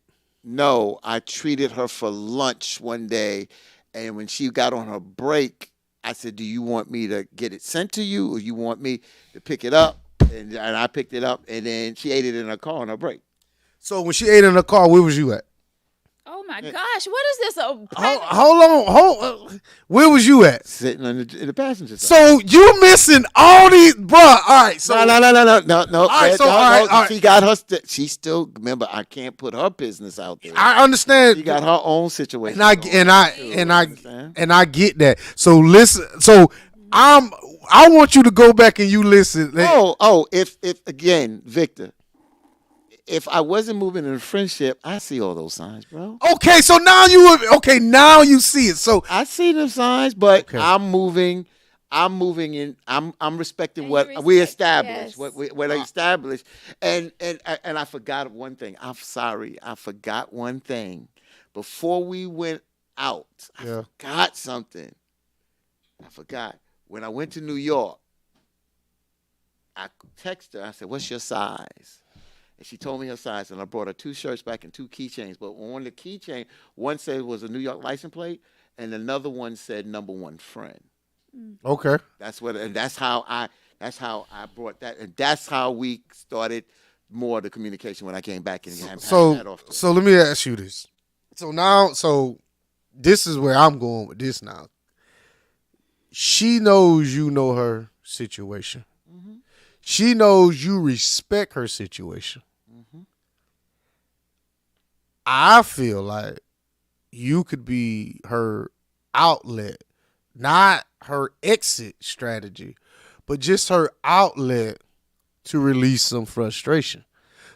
No, I treated her for lunch one day, and when she got on her break, I said, "Do you want me to get it sent to you, or you want me to pick it up?" And I picked it up, and then she ate it in her car on her break. so when she ate in the car, where was you at? Oh my gosh, what is this? A private? Hold on, where was you at? Sitting in the passenger side. So you missing all these, bruh. All right, so No. all right, so no, all right, no. all right. She got her. She still remember. I can't put her business out there. I understand. She got her own situation. and I going and on, I too, and you I understand? and I get that. So listen. So I want you to go back and you listen. If again, Victor, if I wasn't moving in a friendship, I see all those signs, bro. Okay, so now now you see it. So I see them signs, but okay, I'm moving. I'm moving in. I'm respecting And what you we respect, established. yes. What I established, and I forgot one thing. I'm sorry. I forgot one thing. Before we went out, I yeah. forgot something. I forgot when I went to New York. I texted her. I said, "What's your size?" And she told me her size, and I brought her two shirts back and two keychains. But on the keychain, one said it was a New York license plate, and another one said "number one friend." Okay. And that's how I brought that, and that's how we started more of the communication when I came back and passed that off to her. So let me ask you this. So this is where I'm going with this now. She knows you know her situation. Hmm. She knows you respect her situation. Hmm. I feel like you could be her outlet, not her exit strategy, but just her outlet to release some frustration.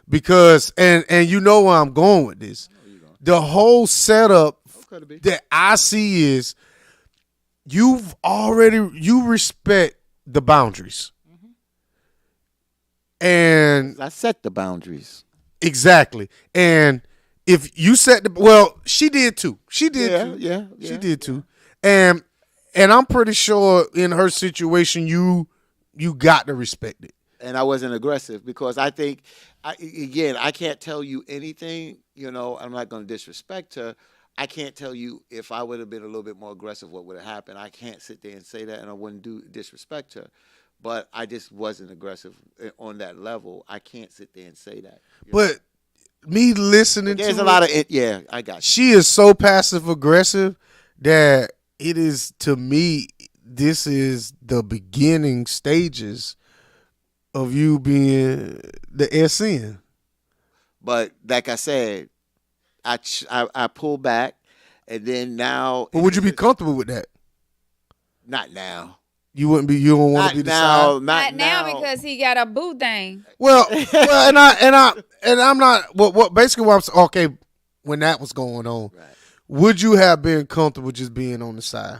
Because and you know where I'm going with this. There you go. The whole setup Okay, to be. that I see is you respect the boundaries. Hmm. And I set the boundaries. exactly. And if you set the well, she did too. She did Yeah, too. yeah, She yeah, did yeah. too. And I'm pretty sure in her situation you got to respect it. And I wasn't aggressive because I think, again, I can't tell you anything. I'm not going to disrespect her. I can't tell you if I would have been a little bit more aggressive, what would have happened. I can't sit there and say that, and I wouldn't do disrespect her. But I just wasn't aggressive on that level. I can't sit there and say that. But me But listening there's a to lot it, of it. Yeah, I got you. she is so passive aggressive that it is to me this is the beginning stages of you being the SN. But like I said, I pull back, and then now But would you be comfortable with that? not now. You wouldn't be. You don't want to Not be the side. now. Not Not now now. because he got a boo thing. Well, and I'm not. What basically what I'm okay. When that was going on, Right. would you have been comfortable just being on the side?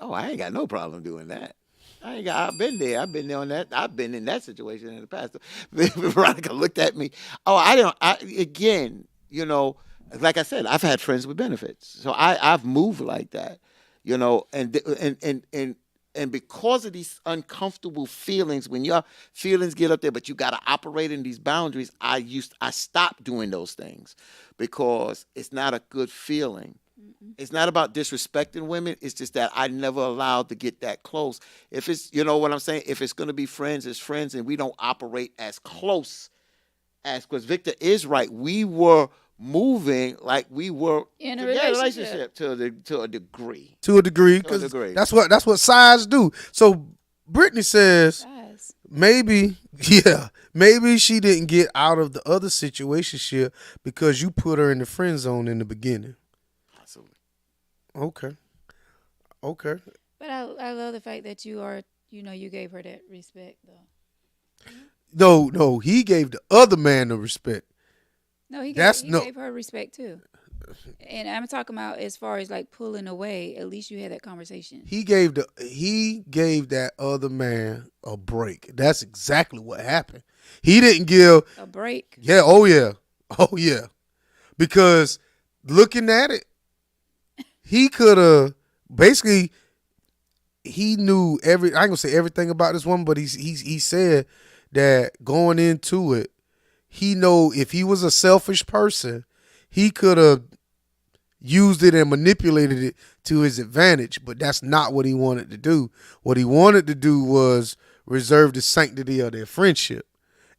Oh, I ain't got no problem doing that. I ain't got. I've been there. I've been there on that. I've been in that situation in the past. Veronica looked at me. Oh, I don't. Again, like I said, I've had friends with benefits, so I've moved like that. And because of these uncomfortable feelings, when your feelings get up there, but you got to operate in these boundaries. I stopped doing those things because it's not a good feeling. It's not about disrespecting women. It's just that I never allowed to get that close. If it's, you know what I'm saying? If it's going to be friends, it's friends, and we don't operate as close as, because Victor is right. We were moving like we were In a together, relationship. to a degree. To a degree, To a because degree. that's what sides do. So Brittany says Guys. maybe, yeah, maybe she didn't get out of the other situationship because you put her in the friend zone in the beginning. Possibly. Okay, okay. But I love the fact that you gave her that respect though. No, he gave the other man the respect. No, he That's he no. gave her respect too. And I'm talking about as far as like pulling away. At least you had that conversation. He gave that other man a break. That's exactly what happened. He didn't give. A break. Yeah. Oh yeah. Oh yeah. Because looking at it, he could have basically. He knew every. I ain't gonna say everything about this woman, but he said that going into it, he know if he was a selfish person, he could have used it and manipulated it to his advantage, but that's not what he wanted to do. What he wanted to do was reserve the sanctity of their friendship.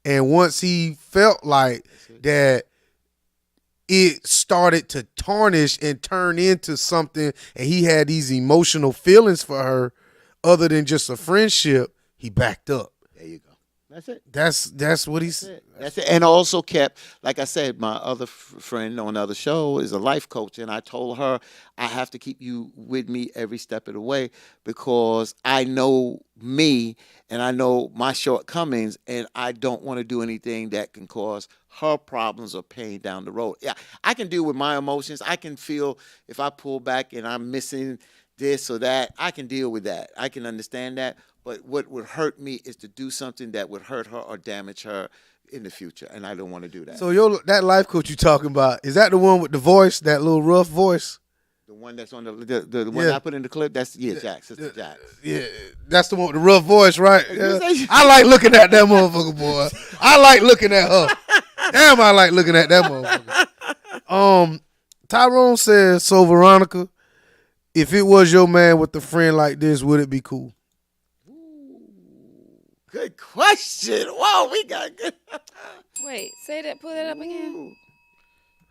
And once he felt like that it started to tarnish and turn into something and he had these emotional feelings for her other than just a friendship, he backed up. There you go. That's it. That's what he's. That's it. And I also kept, like I said, my other friend on the other show is a life coach, and I told her I have to keep you with me every step of the way because I know me and I know my shortcomings, and I don't want to do anything that can cause her problems or pain down the road. Yeah, I can deal with my emotions. I can feel if I pull back and I'm missing this or that. I can deal with that. I can understand that. But what would hurt me is to do something that would hurt her or damage her in the future, and I don't want to do that. So that life coach you talking about, is that the one with the voice, that little rough voice? The one that's on the one Yeah. I put in the clip, that's Jax, Sister Jax. Yeah, that's the one with the rough voice, right? Yeah. say- I like looking at that motherfucker, boy. I like looking at her. Damn, I like looking at that motherfucker. Tyrone says, so Veronica, if it was your man with a friend like this, would it be cool? Good question. Whoa, we got good. Wait, say that. Pull that up again. Ooh.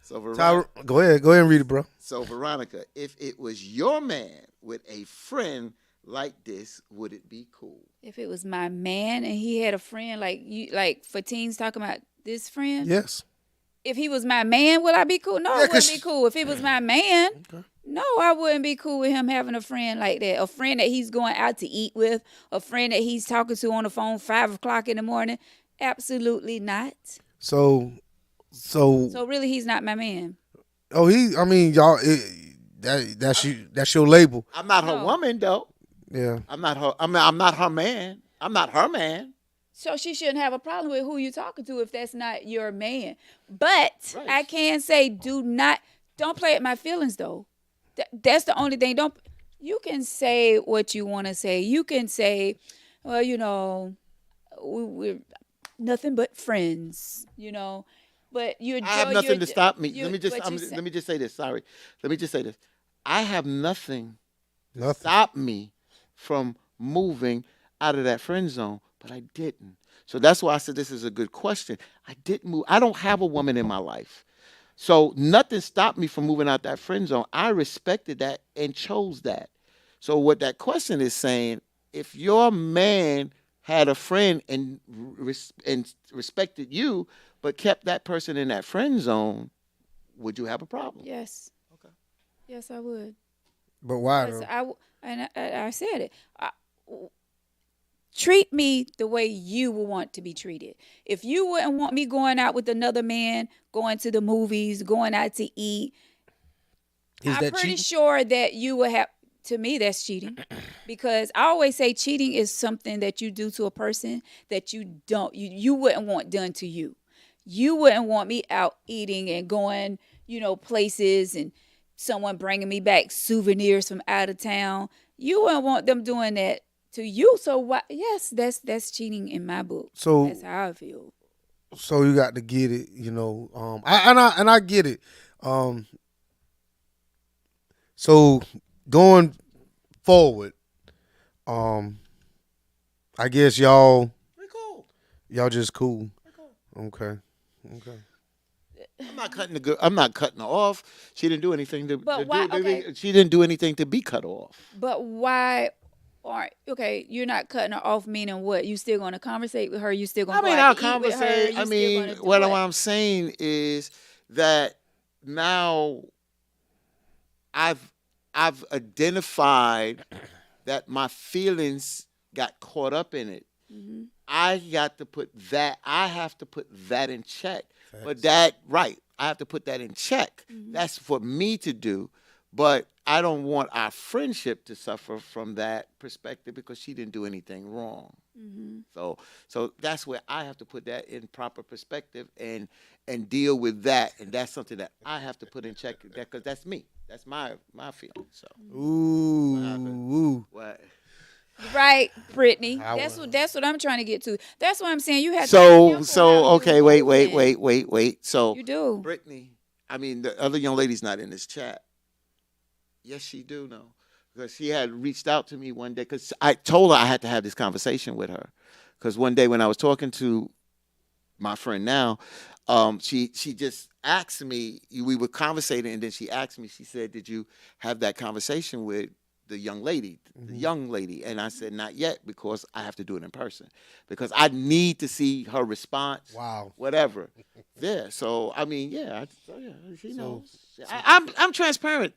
So Tyrone, Veronica, go ahead and read it, bro. Veronica, if it was your man with a friend like this, would it be cool? If it was my man and he had a friend like you, like for teens talking about this friend. Yes. If he was my man, would I be cool? No, Yeah, I wouldn't 'cause be cool. If it was my man, Okay. no, I wouldn't be cool with him having a friend like that. A friend that he's going out to eat with, a friend that he's talking to on the phone 5 o'clock in the morning. Absolutely not. So So really, he's not my man. I mean, y'all, that's your label. I'm not her No. woman though. Yeah. I'm not her. I'm not her man. I'm not her man. So she shouldn't have a problem with who you talking to if that's not your man. But Right. I can say, don't play at my feelings though. That's the only thing. Don't You can say what you want to say. You can say, well, we're nothing but friends. But I have nothing to stop me. you but you say Let me just say this. Sorry. Let me just say this. I have nothing to Nothing. stop me from moving out of that friend zone, but I didn't. So that's why I said this is a good question. I didn't move. I don't have a woman in my life. So nothing stopped me from moving out that friend zone. I respected that and chose that. So what that question is saying, if your man had a friend and respected you, but kept that person in that friend zone, would you have a problem? yes, Okay. yes, I would. But why Because though? I said it. Treat me the way you would want to be treated. If you wouldn't want me going out with another man, going to the movies, going out to eat, Is I'm that pretty cheating? sure that you would have. To me, that's cheating, because I always say cheating is something that you do to a person that you wouldn't want done to you. You wouldn't want me out eating and going, places, and someone bringing me back souvenirs from out of town. You wouldn't want them doing that to you. So why? Yes, that's cheating in my book. That's So how I feel. so you got to get it, I get it. Um so going forward, um I guess We cool. y'all just cool. We cool. Okay. Okay. I'm not cutting her off. She didn't do anything to But why? do. Okay, She didn't do anything to be cut off. but why aren't okay? You're not cutting her off. Meaning what? You still going to conversate with her? You still going I to go mean, out I'll to eat with her? conversate. I You still mean, going to do what what? I'm saying is that now I've I've identified that my feelings got caught up in it. Hmm. I got to put that. I have to put that in check. But Facts. that right, I have to put that in check. Hmm. That's for me to do. But I don't want our friendship to suffer from that perspective because she didn't do anything wrong. Hmm. So that's where I have to put that in proper perspective and deal with that. And that's something that I have to put in check because that's me. That's my feeling. So what happened? Ooh. What? Right, Brittany. I That's what I'm trying to get to. That's what I'm saying. You have to be So careful how you okay, moving. wait. So You do. Brittany, I mean the other young lady's not in this chat. Yes, she do know because she had reached out to me one day because I told her I had to have this conversation with her because one day when I was talking to my friend now, she just asked me. We were conversating, and then she asked me. She said, "Did you have that conversation with the young lady?" The Mhm. young lady, and I said, "Not yet, because I have to do it in person because I need to see her response, Wow. whatever." Yeah. So I mean, yeah, she So, knows. so I'm transparent.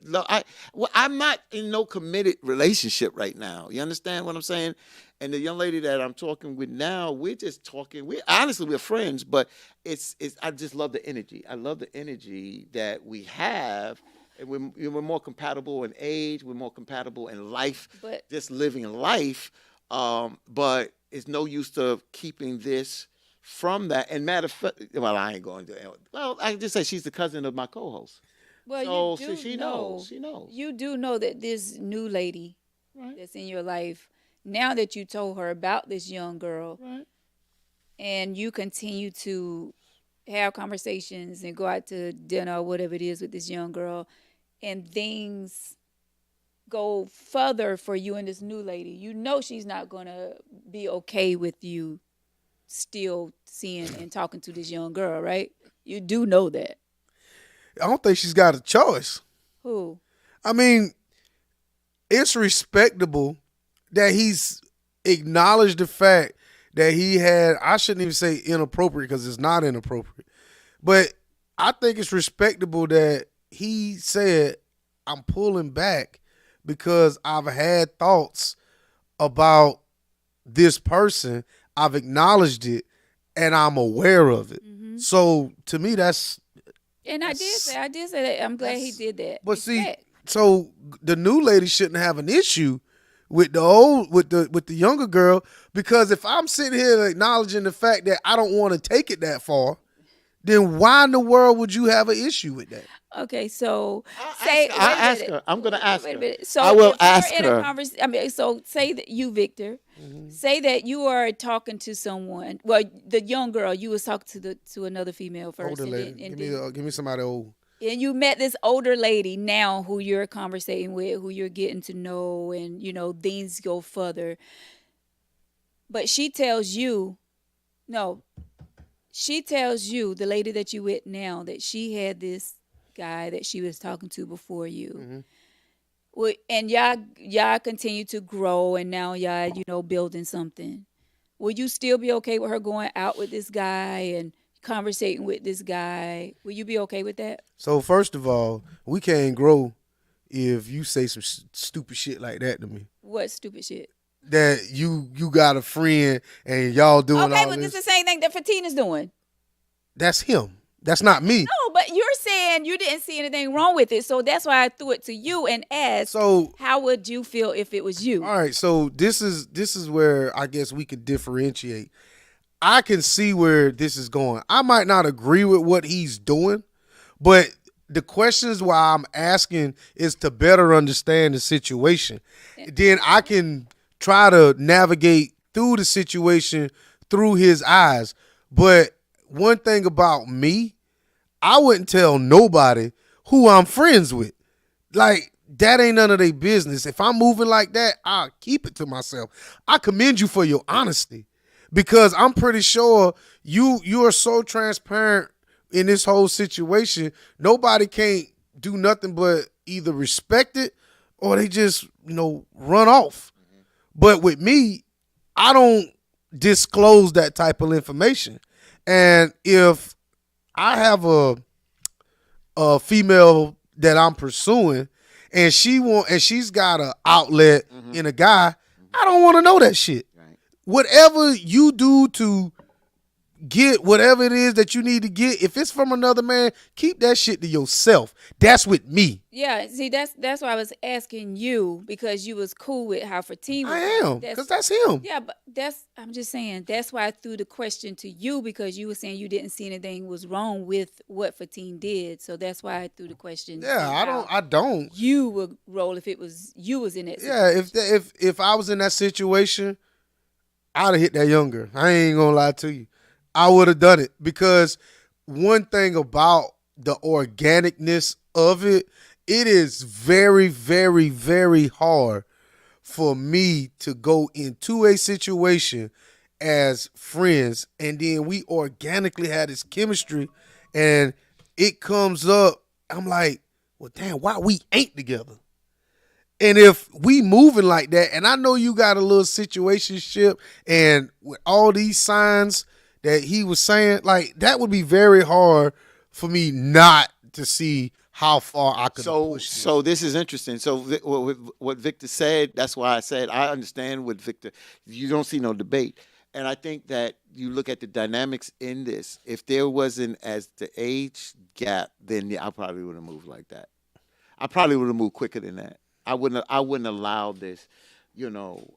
I'm not in no committed relationship right now. You understand what I'm saying? And the young lady that I'm talking with now, we're just talking. We honestly we're friends, but it's I just love the energy. I love the energy that we have, and we're more compatible in age. We're more compatible in life, But just living life. But it's no use to keeping this from that. And matter of fact, well, I ain't going to. Well, I can just say she's the cousin of my co-host, well, so she knows. She knows. you do know that this new lady Right. that's in your life, now that you told her about this young girl, Right. and you continue to have conversations and go out to dinner or whatever it is with this young girl, and things go further for you and this new lady, you know she's not gonna be okay with you still seeing and talking to this young girl, right? You do know that. I don't think she's got a choice. Who? I mean, it's respectable that he's acknowledged the fact that he had, I shouldn't even say inappropriate because it's not inappropriate, but I think it's respectable that he said, I'm pulling back because I've had thoughts about this person. I've acknowledged it and I'm aware of it. Mm-hmm. So to me, that's, And I did say that. I'm glad he that's, did that. but see, Respect. so the new lady shouldn't have an issue with the old with the younger girl, because if I'm sitting here acknowledging the fact that I don't want to take it that far, then why in the world would you have an issue with that? Okay, so I'll ask say, her. wait a I'll ask minute, her. I'm gonna ask wait a her. minute. I So will if you're ask in a her. conversation, I mean, so say that you, Victor, Mhm. say that you are talking to someone. Well, the young girl, you was talking to another female first, Older and lady, then and then give me somebody old. and you met this older lady now who you're conversating with, who you're getting to know, and things go further. But she tells you, no, she tells you, the lady that you with now, that she had this guy that she was talking to before you. Hmm. Well, and y'all continue to grow, and now y'all building something. Will you still be okay with her going out with this guy and conversating with this guy? Will you be okay with that? So first of all, we can't grow if you say some stupid shit like that to me. What stupid shit? That you got a friend and y'all doing Okay, all but this is this. the same thing that Fatina's doing. That's him. That's not me. No, but you're saying you didn't see anything wrong with it, so that's why I threw it to you and asked, So how would you feel if it was you? all right, so this is where I guess we could differentiate. I can see where this is going. I might not agree with what he's doing, but the questions why I'm asking is to better understand the situation. Then I can try to navigate through the situation through his eyes. But one thing about me, I wouldn't tell nobody who I'm friends with. Like that ain't none of their business. If I'm moving like that, I'll keep it to myself. I commend you for your honesty because I'm pretty sure you are so transparent in this whole situation. Nobody can't do nothing but either respect it or they just run off. But with me, I don't disclose that type of information. And if I have a female that I'm pursuing, and she's got an outlet Hmm. in a guy, Hmm. I don't want to know that shit. Right. Whatever you do to get whatever it is that you need to get, if it's from another man, keep that shit to yourself. That's with me. Yeah, see, that's why I was asking you, because you was cool with how Fatima I was going. am, because that's him. Yeah, but I'm just saying, that's why I threw the question to you, because you were saying you didn't see anything was wrong with what Fatine did. So that's why I threw the question to Yeah, see I how don't. I don't. you would roll if it was you was in that Yeah, situation. if I was in that situation, I'd have hit that younger. I ain't gonna lie to you. I would have done it because one thing about the organicness of it, it is very, very, very hard for me to go into a situation as friends and then we organically had this chemistry and it comes up. I'm like, well, damn, why we ain't together? And if we moving like that, and I know you got a little situationship, and with all these signs that he was saying, like that would be very hard for me not to see how far I could have So, pushed so this. this is interesting. So, what Victor said, that's why I said I understand what Victor. You don't see no debate, and I think that you look at the dynamics in this. If there wasn't as the age gap, then yeah, I probably would have moved like that. I probably would have moved quicker than that. I wouldn't allow this.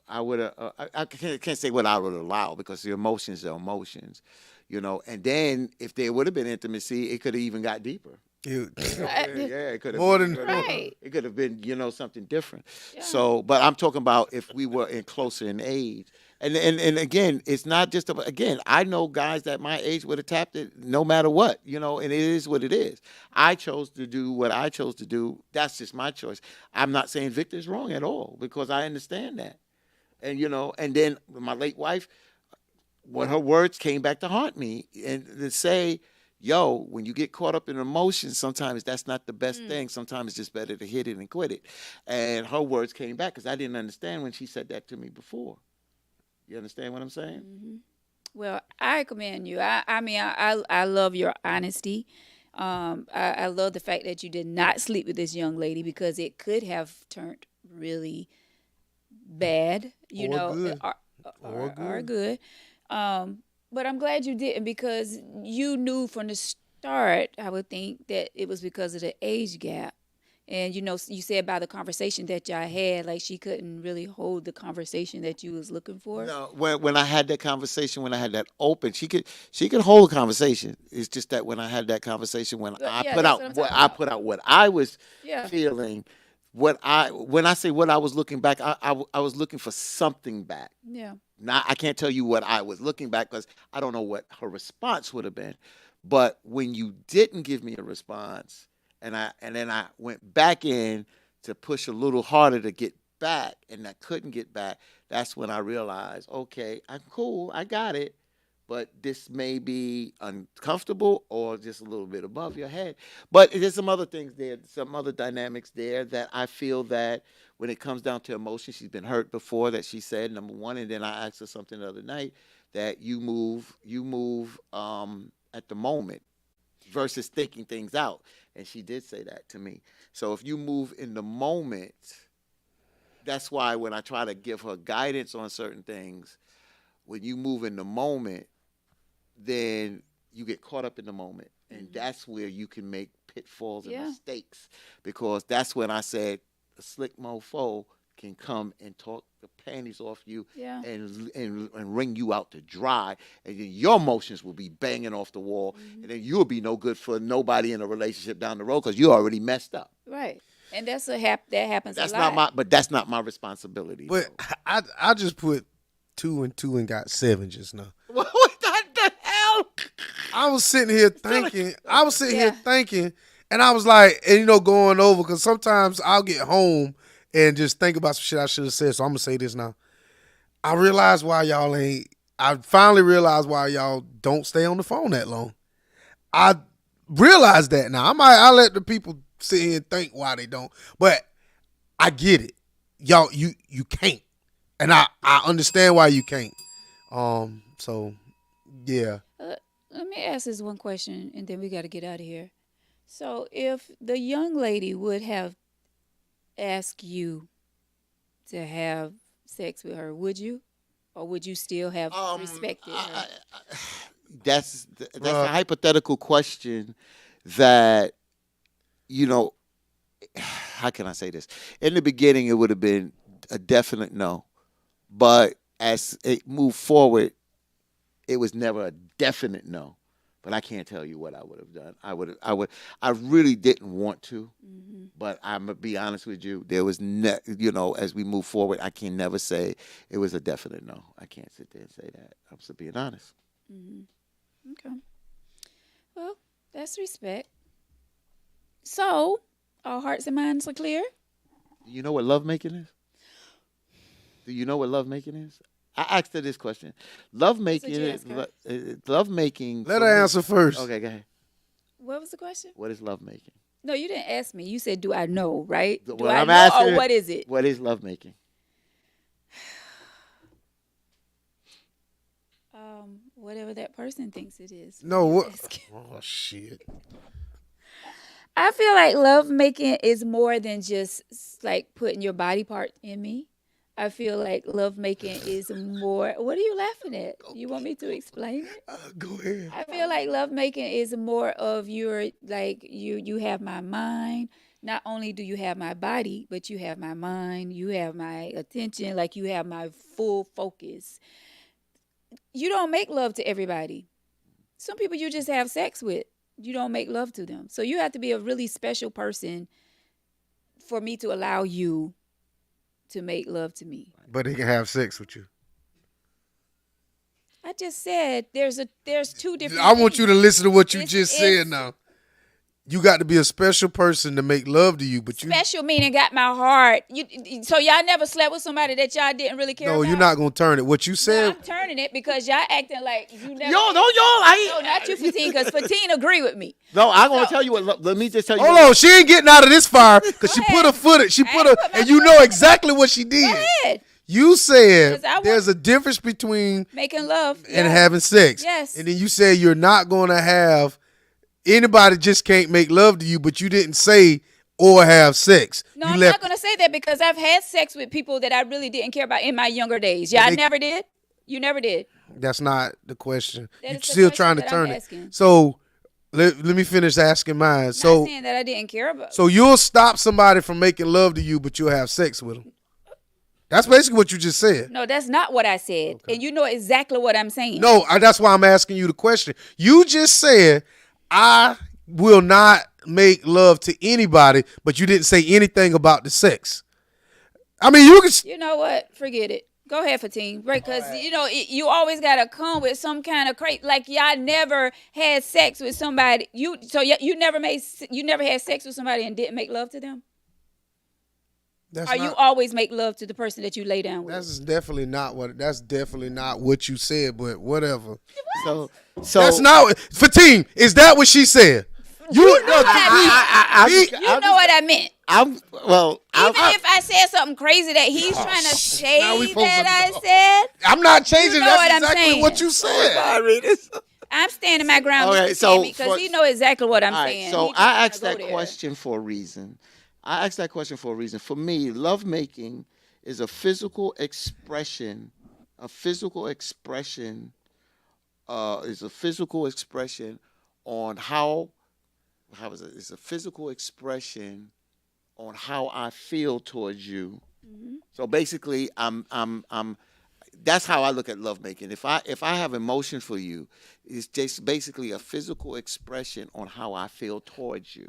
I would have. I can't say what I would allow because the emotions are emotions. And then if there would have been intimacy, it could have even got deeper. You- Yeah, it could have More been. than Right. It could have been, something different. Yeah. So, but I'm talking about if we were in closer in age, and again, it's not just about. Again, I know guys that my age would have tapped it no matter what, and it is what it is. I chose to do what I chose to do. That's just my choice. I'm not saying Victor's wrong at all because I understand that, and then my late wife, when her words came back to haunt me and to say, yo, when you get caught up in emotions, sometimes that's not the best Mm. thing. Sometimes it's just better to hit it and quit it. And her words came back because I didn't understand when she said that to me before. You understand what I'm saying? Hmm. Well, I commend you. I mean, I love your honesty. I love the fact that you did not sleep with this young lady, because it could have turned really bad, or good, or or good. good. But I'm glad you didn't, because you knew from the start, I would think, that it was because of the age gap. And you said about the conversation that y'all had, like she couldn't really hold the conversation that you was looking for. No, when I had that conversation, when I had that open, she could hold a conversation. It's just that when I had that conversation, when But I yeah, put that's what out I'm what talking I about. put out what I was Yeah. feeling, what I when I say what I was looking back, I was looking for something back. Yeah. Not I can't tell you what I was looking back because I don't know what her response would have been. But when you didn't give me a response, and then I went back in to push a little harder to get back, and I couldn't get back. That's when I realized, okay, I'm cool, I got it, but this may be uncomfortable or just a little bit above your head. But there's some other things there, some other dynamics there that I feel that when it comes down to emotion, she's been hurt before. That she said number one, and then I asked her something the other night that you move at the moment versus thinking things out, and she did say that to me. So if you move in the moment, that's why when I try to give her guidance on certain things, when you move in the moment, then you get caught up in the moment. And that's where you can make pitfalls and Yeah. mistakes. Because that's when I said a slick mofo can come and talk the panties off you Yeah. and wring you out to dry. And then your emotions will be banging off the wall. And then you'll be no good for nobody in a relationship down the road because you already messed up. Right. And that happens That's a not lot. that's not my responsibility. But though. I just put 2 and 2 and got 7 just now. What the hell? I was sitting here thinking. I was sitting here Yeah. thinking, and I was like, and going over because sometimes I'll get home and just think about some shit I should have said. So I'm gonna say this now. I realize why y'all ain't. I finally realized why y'all don't stay on the phone that long. I realize that now. I let the people sit here and think why they don't, but I get it. Y'all, you can't, and I understand why you can't. So yeah. Let me ask this one question, and then we got to get out of here. So, if the young lady would have asked you to have sex with her, would you, or would you still have respected her? That's a Bruh. hypothetical question that you know how can I say this? In the beginning, it would have been a definite no, but as it moved forward, it was never a definite no. But I can't tell you what I would have done. I really didn't want to, Mm-hmm. but I'm gonna be honest with you. There was as we move forward, I can never say it was a definite no. I can't sit there and say that. I'm just being honest. Mm-hmm. Okay. Well, that's respect. So, our hearts and minds are clear. Do you know what lovemaking is? Do you know what lovemaking is? I asked her this question. Lovemaking you is ask her. lovemaking. Let for her me- answer first. Okay, go ahead. What was the question? What is lovemaking? No, you didn't ask me. You said, "Do I know?" Right? Do What I I'm know, asking, or what is it? what is lovemaking? Whatever that person thinks it is. No, You what? ask. Oh shit. I feel like love making is more than just like putting your body part in me. I feel like love making is more. What are you laughing at? You want me to explain it? Go ahead. I feel like love making is more of your like you have my mind. Not only do you have my body, but you have my mind, you have my attention, like you have my full focus. You don't make love to everybody. Some people you just have sex with. You don't make love to them. So you have to be a really special person for me to allow you to make love to me. But he can have sex with you. I just said there's two different I want you to things. listen to what you It's- just it's- said now. You got to be a special person to make love to you, but you Special meaning got my heart. So y'all never slept with somebody that y'all didn't really care no, about? you're not gonna turn it. What you No, said, I'm turning it because y'all acting like you never. Yo, no, yo, I No, not you, Fatine, because Fatine agree with me. No, I'm gonna So- tell you what. Let me just tell you. hold what on, she ain't getting out of this fire because she put her foot. She I put ain't her, put my and you foot know in. exactly what she did. Go ahead. You said 'Cause I want- there's a difference between Making love and yeah. having sex. Yes. And then you say you're not gonna have anybody just can't make love to you, but you didn't say or have sex. No, you I'm left not gonna say that because I've had sex with people that I really didn't care about in my younger days. Yeah, I they- never did. You never did. That's not the question. That You're is the still question trying to that turn I'm it. asking. So let me finish asking mine. Not saying that I didn't care about. So you'll stop somebody from making love to you, but you'll have sex with them. That's basically what you just said. No, that's not what I said. Okay. And you know exactly what I'm saying. No, that's why I'm asking you the question. You just said, I will not make love to anybody, but you didn't say anything about the sex. I mean, you can. You know what? Forget it. Go ahead, Fatine. Right, because you know you always gotta come with some kind of crazy. Like y'all never had sex with somebody. You never had sex with somebody and didn't make love to them. You always make love to the person that you lay down with? That's definitely not what you said. But whatever. What? So that's not Fatine. Is that what she said? You know what I meant. Even if I said something crazy that he's trying to say that I said, I'm not changing. That's exactly what you said. I'm standing my ground, because he know exactly what I'm saying. So I asked that question for a reason. For me, lovemaking is a physical expression. Is a physical expression on how is it? It's a physical expression on how I feel towards you. Mm-hmm. So basically, I'm. That's how I look at lovemaking. If I have emotion for you, it's just basically a physical expression on how I feel towards you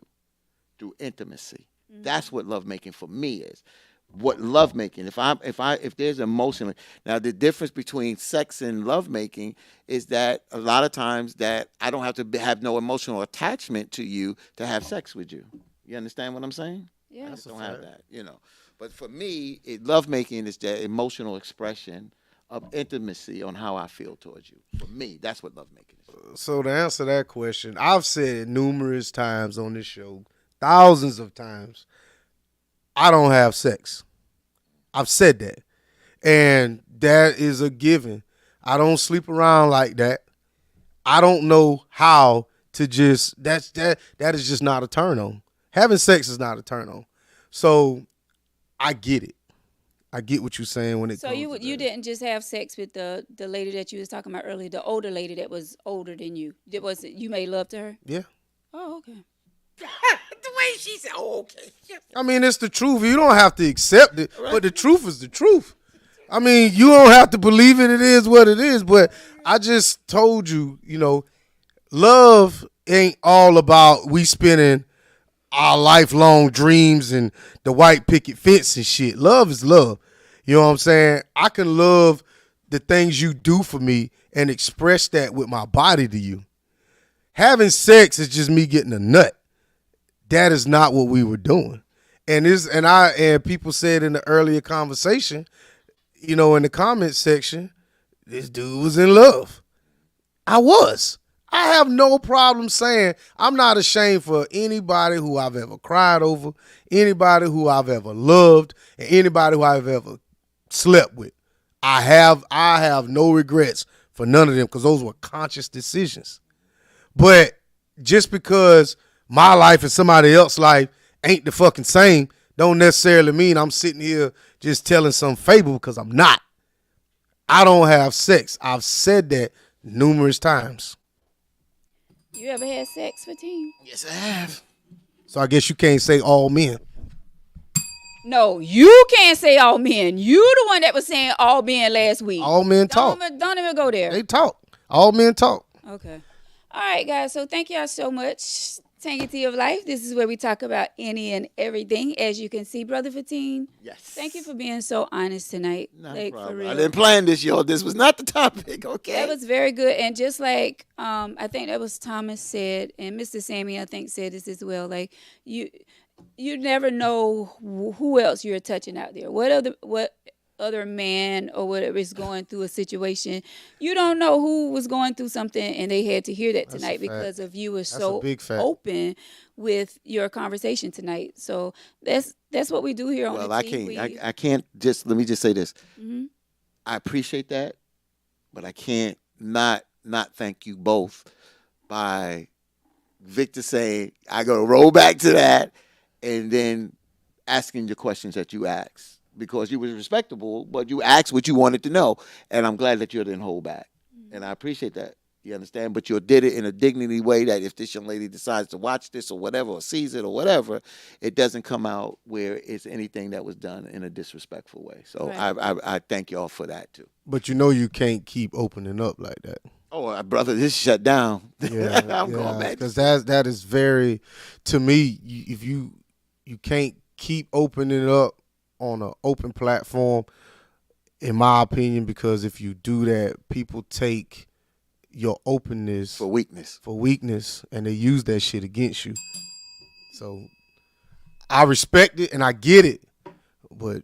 through intimacy. Mm-hmm. That's what lovemaking for me is. What lovemaking? If there's emotion, now the difference between sex and lovemaking is that a lot of times that I don't have to have no emotional attachment to you to have sex with you. You understand what I'm saying? Yeah, I just don't have that, But for me, lovemaking is the emotional expression of intimacy on how I feel towards you. For me, that's what lovemaking is. So to answer that question, I've said it numerous times on this show, thousands of times. I don't have sex. I've said that. And that is a given. I don't sleep around like that. I don't know how to just that is just not a turn on. Having sex is not a turn on. So I get it. I get what you're saying when it comes to that. So you didn't just have sex with the lady that you was talking about earlier, the older lady that was older than you. You made love to her? Yeah. Oh, okay. The way she said, "Oh, okay." I mean, it's the truth. You don't have to accept it, right. But the truth is the truth. I mean, you don't have to believe it. It is what it is. But I just told you, love ain't all about we spending our lifelong dreams and the white picket fence and shit. Love is love. You know what I'm saying? I can love the things you do for me and express that with my body to you. Having sex is just me getting a nut. That is not what we were doing. And people said in the earlier conversation, in the comment section, this dude was in love. I was. I have no problem saying I'm not ashamed for anybody who I've ever cried over, anybody who I've ever loved, and anybody who I've ever slept with. I have no regrets for none of them because those were conscious decisions. But just because my life and somebody else's life ain't the fucking same don't necessarily mean I'm sitting here just telling some fable because I'm not. I don't have sex. I've said that numerous times. You ever had sex, Fatine? Yes, I have. So I guess you can't say all men. No, you can't say all men. You the one that was saying all men last week. All men talk. Don't even go there. They talk. All men talk. Okay. All right, guys. So thank y'all so much. Tangy Tea of Life. This is where we talk about any and everything. As you can see, Brother Fatine. Yes. Thank you for being so honest tonight. Not like, a problem. for real. I didn't plan this, y'all. This was not the topic, okay? That was very good. And just like I think that was Thomas said, and Mr. Sammy, I think, said this as well. Like, you never know who else you're touching out there. What other man or whatever is going through a situation. You don't know who was going through something and they had to hear that tonight because of you were so open with your conversation tonight. So that's what we do here on the team. I can't just, let me just say this. Mm-hmm. I appreciate that, but I can't not thank you both by Victor saying, I got to roll back to that and then asking the questions that you asked. Because you was respectable, but you asked what you wanted to know. And I'm glad that you didn't hold back. And I appreciate that. You understand? But you did it in a dignity way that if this young lady decides to watch this or whatever, or sees it or whatever, it doesn't come out where it's anything that was done in a disrespectful way. So Right. I thank y'all for that too. But you know you can't keep opening up like that. Oh, brother, this shut down. Yeah, I'm going yeah, back to because sleep. that is very, to me. If you can't keep opening up on an open platform, in my opinion, because if you do that, people take your For openness weakness. for weakness and they use that shit against you. So I respect it and I get it, but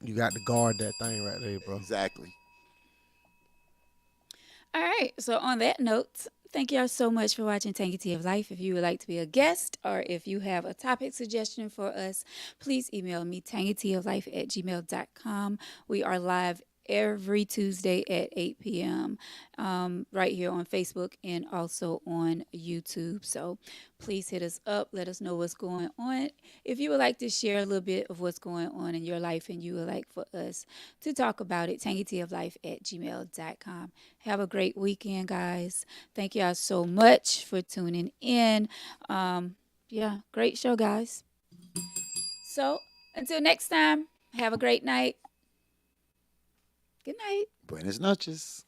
you got to guard that thing right there, bro. Exactly. All right. So on that note, thank y'all so much for watching Tangy Tea of Life. If you would like to be a guest or if you have a topic suggestion for us, please email me tangyteaoflife@gmail.com. We are live every Tuesday at 8 p.m. Right here on Facebook and also on YouTube. So please hit us up. Let us know what's going on. If you would like to share a little bit of what's going on in your life and you would like for us to talk about it, tangyteaoflife@gmail.com. Have a great weekend, guys. Thank y'all so much for tuning in. Yeah, great show, guys. So until next time, have a great night. Good night. Buenas noches.